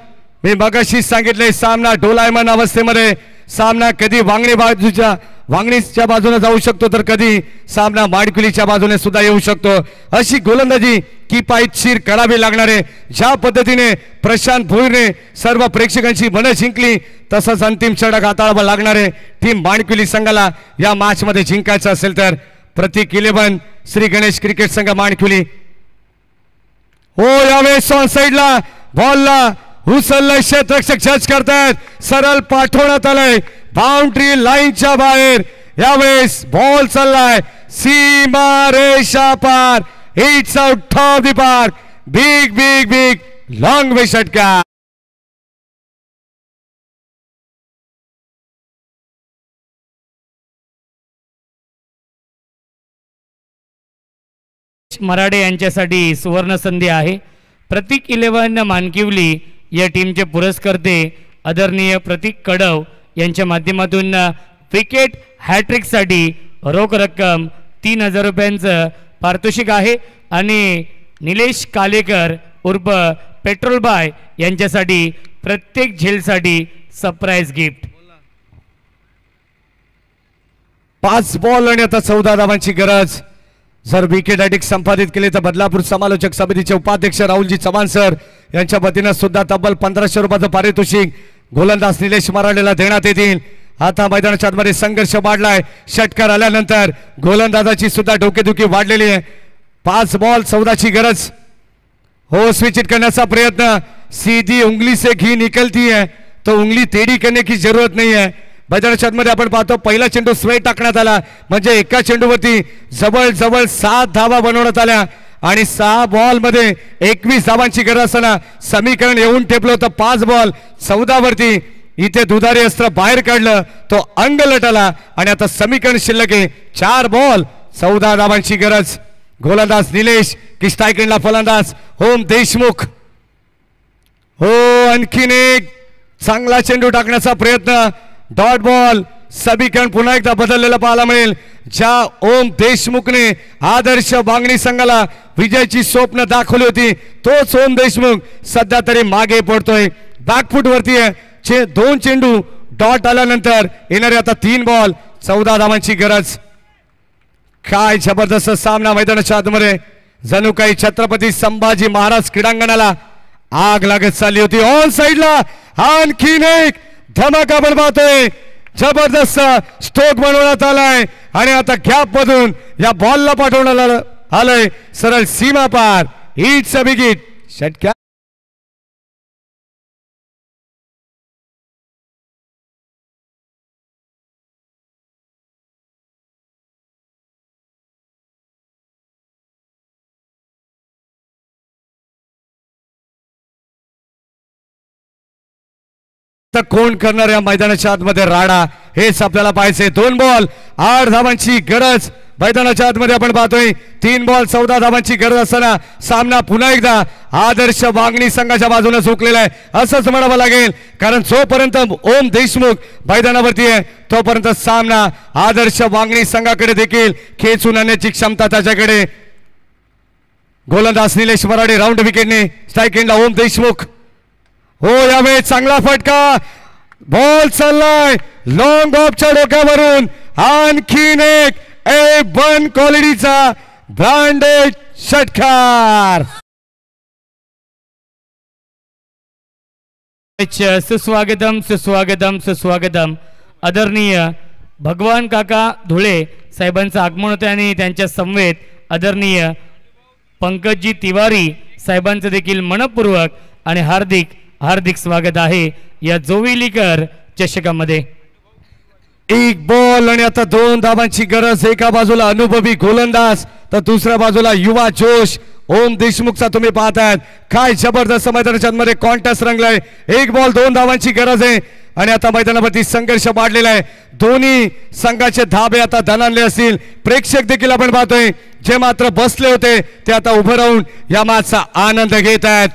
मी मगाशी सांगितले सामना डोलायमान अवस्थेमध्ये. सामना कधी वांगणीच्या बाजूने जाऊ शकतो तर कधी सामना मानकिवलीच्या बाजूने सुद्धा येऊ शकतो. अशी गोलंदाजी किफायतशीर करावी लागणार आहे. ज्या पद्धतीने प्रशांत भोईरने सर्व प्रेक्षकांची मनं जिंकली तसंच अंतिम षटक हाताळावं लागणार आहे टीम मानकिवली संघाला या मॅच मध्ये जिंकायचं असेल तर. प्रतीक 11 श्री गणेश क्रिकेट संघ मानकिवली. हो यावेळेस ऑन साइडला बॉलला उचललाय, क्षेत्ररक्षक जज करतायत, सरळ पाठवण्यात आलंय बाउंड्री लाईनच्या बाहेर. यावेळेस बॉल चाललाय सीमा रेषा पार. It's out of the park. Big big big long way षटकार. मराठे यांच्यासाठी सुवर्ण संधी आहे. प्रतीक 11 मानकिवली या टीमचे पुरस्कर्ते आदरणीय प्रतीक कडव यांच्या माध्यमातून विकेट हॅट्रिकसाठी रोख रक्कम 3000 रुपयांचं पारितोषिक आहे. आणि निलेश कालेकर उर्फ पेट्रोल बाय यांच्यासाठी प्रत्येक झेलसाठी सरप्राईज गिफ्ट. 5 बॉल आणि आता 14 धावांची गरज. जर विकेट हॅट्रिक संपादित केले तर बदलापूर समालोचक समितीचे उपाध्यक्ष राहुलजी चव्हाण सर यांच्या वतीनं सुद्धा तब्बल 1500 रुपयाचं पारितोषिक गोलंदाज निलेश मराठेला देण्यात येतील. आता मैदानाच्या आतमध्ये संघर्ष वाढलाय. षटकार आल्यानंतर गोलंदाजाची सुद्धा डोकेदुखी वाढलेली आहे. 5 बॉल 14ची गरज. हो स्विच हिट करण्याचा प्रयत्न. सीधी उंगली से घी निकलती है तो उंगली टेढ़ी करने की जरूरत नहीं है. मैदानाच्या आतमध्ये आपण पाहतो पहिला चेंडू स्वेट टाकण्यात आला म्हणजे एका चेंडूवरती जवळ 7 धावा बनवण्यात आल्या आणि 6 बॉल मध्ये 21 धावांची गरज असताना समीकरण येऊन ठेपलं होतं 5 बॉल 14 वरती. इथे दुधारी अस्त्र बाहेर काढलं, तो अंग लटला आणि आता समीकरण शिल्लक आहे 4 बॉल 14 धावांची गरज. गोलंदाज निलेश की स्ट्रायकला फलंदाज ओम देशमुख. हो आणखीन एक चांगला चेंडू टाकण्याचा प्रयत्न. Dot ball. समीकरण पुन्हा एकदा बदललेलं पाहायला मिळेल. ज्या ओम देशमुखने आदर्श बांगणी संघाला विजयाची स्वप्न दाखवली होती तोच ओम देशमुख सध्या तरी मागे पडतोय. बॅकफुट वरती आहे. 2 चेंडू डॉट आल्यानंतर येणारे आता 3 बॉल 14 धावांची गरज. काय जबरदस्त सामना मैदानाच्या आतमध्ये. जणू काही छत्रपती संभाजी महाराज क्रीडांगणाला आग लागत चालली होती. ऑन साइडला आणखीन एक धमाका बनवतोय. जबरदस्त स्ट्रोक बनवण्यात आलाय आणि आता गॅप मधून या बॉलला पाठवण्यात आलंय सरळ सीमा पार. It's a big hit. षटकार कोण करणार या मैदानाच्या आतमध्ये राडा हेच आपल्याला पाहायचे. 2 बॉल 8 धावांची गरज मैदानाच्या आतमध्ये आपण पाहतोय. 3 बॉल 14 धावांची गरज असताना सामना पुन्हा एकदा आदर्श वांगणी संघाच्या बाजूने झुकलेला आहे असंच म्हणावं लागेल. कारण जोपर्यंत ओम देशमुख मैदानावरती आहे तोपर्यंत सामना आदर्श वांगणी संघाकडे देखील खेचून आणण्याची क्षमता त्याच्याकडे. गोलंदाज निलेश मराठे राऊंड विकेटने. स्ट्राईक एंडला ओम देशमुख. हो यावेळेस चांगला फटका. बॉल चाललाय लॉंग ऑफच्या डोक्यावरून. आणखीन एक A1 क्वालिटीचा ब्रँडेड षटकार. सुस्वागतम सुस्वागतम सुस्वागतम. आदरणीय भगवान काका धुळे साहेबांचं आगमन होते आणि त्यांच्या समवेत आदरणीय पंकजी तिवारी साहेबांचं देखील मनपूर्वक आणि हार्दिक हार्दिक स्वागत आहे या जोविलीकर चषकामध्ये. 1 बॉल आणि आता 2 धावांची गरज. एका बाजूला अनुभवी गोलंदाज तर दुसऱ्या बाजूला युवा जोश ओम देशमुखचा तुम्ही पाहताय. काय जबरदस्त मैदानाच्या मध्ये कॉन्टेस्ट रंगलाय. 1 बॉल 2 धावांची गरज आहे आणि आता मैदानावरती संघर्ष वाढलेला आहे. दोन्ही संघाचे धाबे आता दणाणले असतील. प्रेक्षक देखील आपण पाहतोय जे मात्र बसले होते ते आता उभे राहून या मॅचचा आनंद घेत आहेत.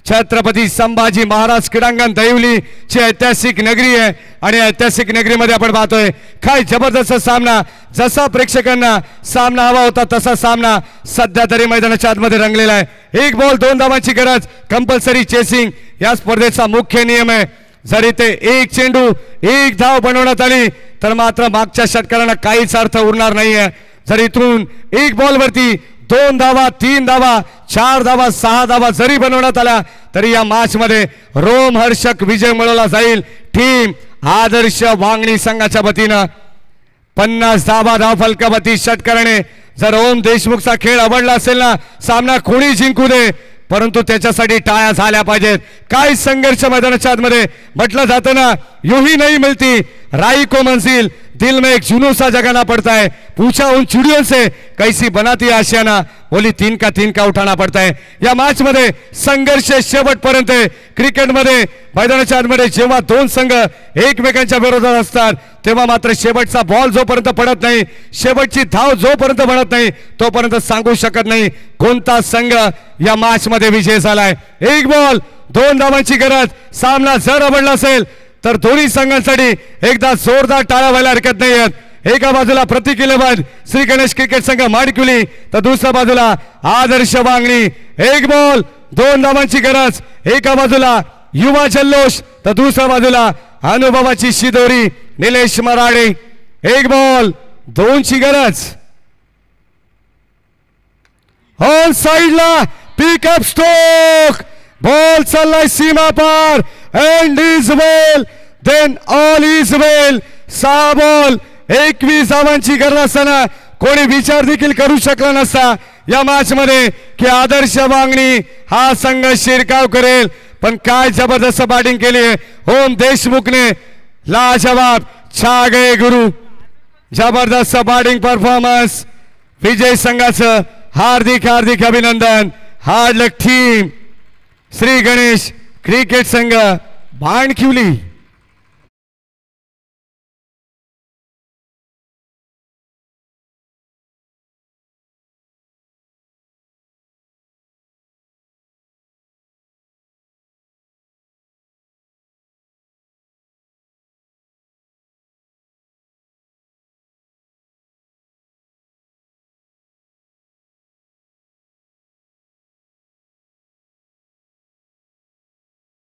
छत्रपती संभाजी महाराज क्रीडांगण दहिवली ची ऐतिहासिक नगरी आहे आणि ऐतिहासिक नगरीमध्ये आपण पाहतोय काय जबरदस्त सामना. जसा प्रेक्षकांना सामना हवा होता तसा सामना सध्या तरी मैदानाच्या आतमध्ये रंगलेला आहे. 1 बॉल 2 धावांची गरज. कंपल्सरी चेसिंग या स्पर्धेचा मुख्य नियम आहे. जर इथे 1 चेंडू 1 धाव बनवण्यात आली तर मात्र मागच्या षटकारांना काहीच अर्थ उरणार नाहीये. जर इथून 1 बॉल वरती 2 धावा 3 धावा 4 धावा 6 धावा जरी बनवण्यात आल्या तरी या मॅच मध्ये रोमहर्षक विजय मिळवला जाईल टीम आदर्श वांगणी संघाच्या वतीनं. 50 धावा धावफलकावरती षटकाराने जर ओम देशमुखचा खेळ आवडला असेल ना सामना कोणी जिंकू दे परंतु त्याच्यासाठी टाळ्या झाल्या पाहिजेत. काय संघर्ष मैदानाच्या आतमध्ये म्हटलं जातं ना, यूं ही नहीं मिलती राई को मंजिल, दिल में एक जुनून सा जगाना पड़ता है, पूछा उन चिड़ियों से कैसी बनाती आशियाना, बोली तीन का उठाना पड़ता है. या मॅच मध्ये संघर्ष शेवटपर्यंत. क्रिकेटमध्ये मैदानाच्या आतमध्ये जेव्हा दोन संघ एकमेकांच्या विरोधात असतात तेव्हा मात्र शेवटचा बॉल जोपर्यंत पडत नाही, शेवटची धाव जोपर्यंत बनत नाही तोपर्यंत सांगू शकत नाही कोणता संघ या मॅच मध्ये विजय झालाय. एक बॉल 2 धावांची गरज. सामना जर आवडला असेल तर दोन्ही संघांसाठी एकदा जोरदार टाळ्या व्हायला हरकत नाही. एका बाजूला प्रतीक इलेव्हन श्री गणेश क्रिकेट संघ माडकुली तर दुसऱ्या बाजूला आदर्श बांगणी. एक बॉल 2 धावांची गरज. एका बाजूला युवा जल्लोष तर दुसऱ्या बाजूला अनुभवाची शिदोरी निलेश मराडे. एक बॉल 2 ची गरज. ऑन साइडला पिकअप स्ट्रोक. बॉल चाललाय सीमा पार. End is well then all is well. 6 ball 21 धावांची गरज असताना कोणी विचार देखील करू शकला नसता या मॅच मध्ये की आदर्श बांगणी हा संघ शिरकाव करेल. पण काय जबरदस्त बॅटिंग केली आहे ओम देशमुखने. लाजवाब. छा गए गुरु. जबरदस्त बॅटिंग परफॉर्मन्स. विजय संघाचं हार्दिक हार्दिक अभिनंदन. Hard luck team Shri Ganesh cricket संघ बाणकिवली.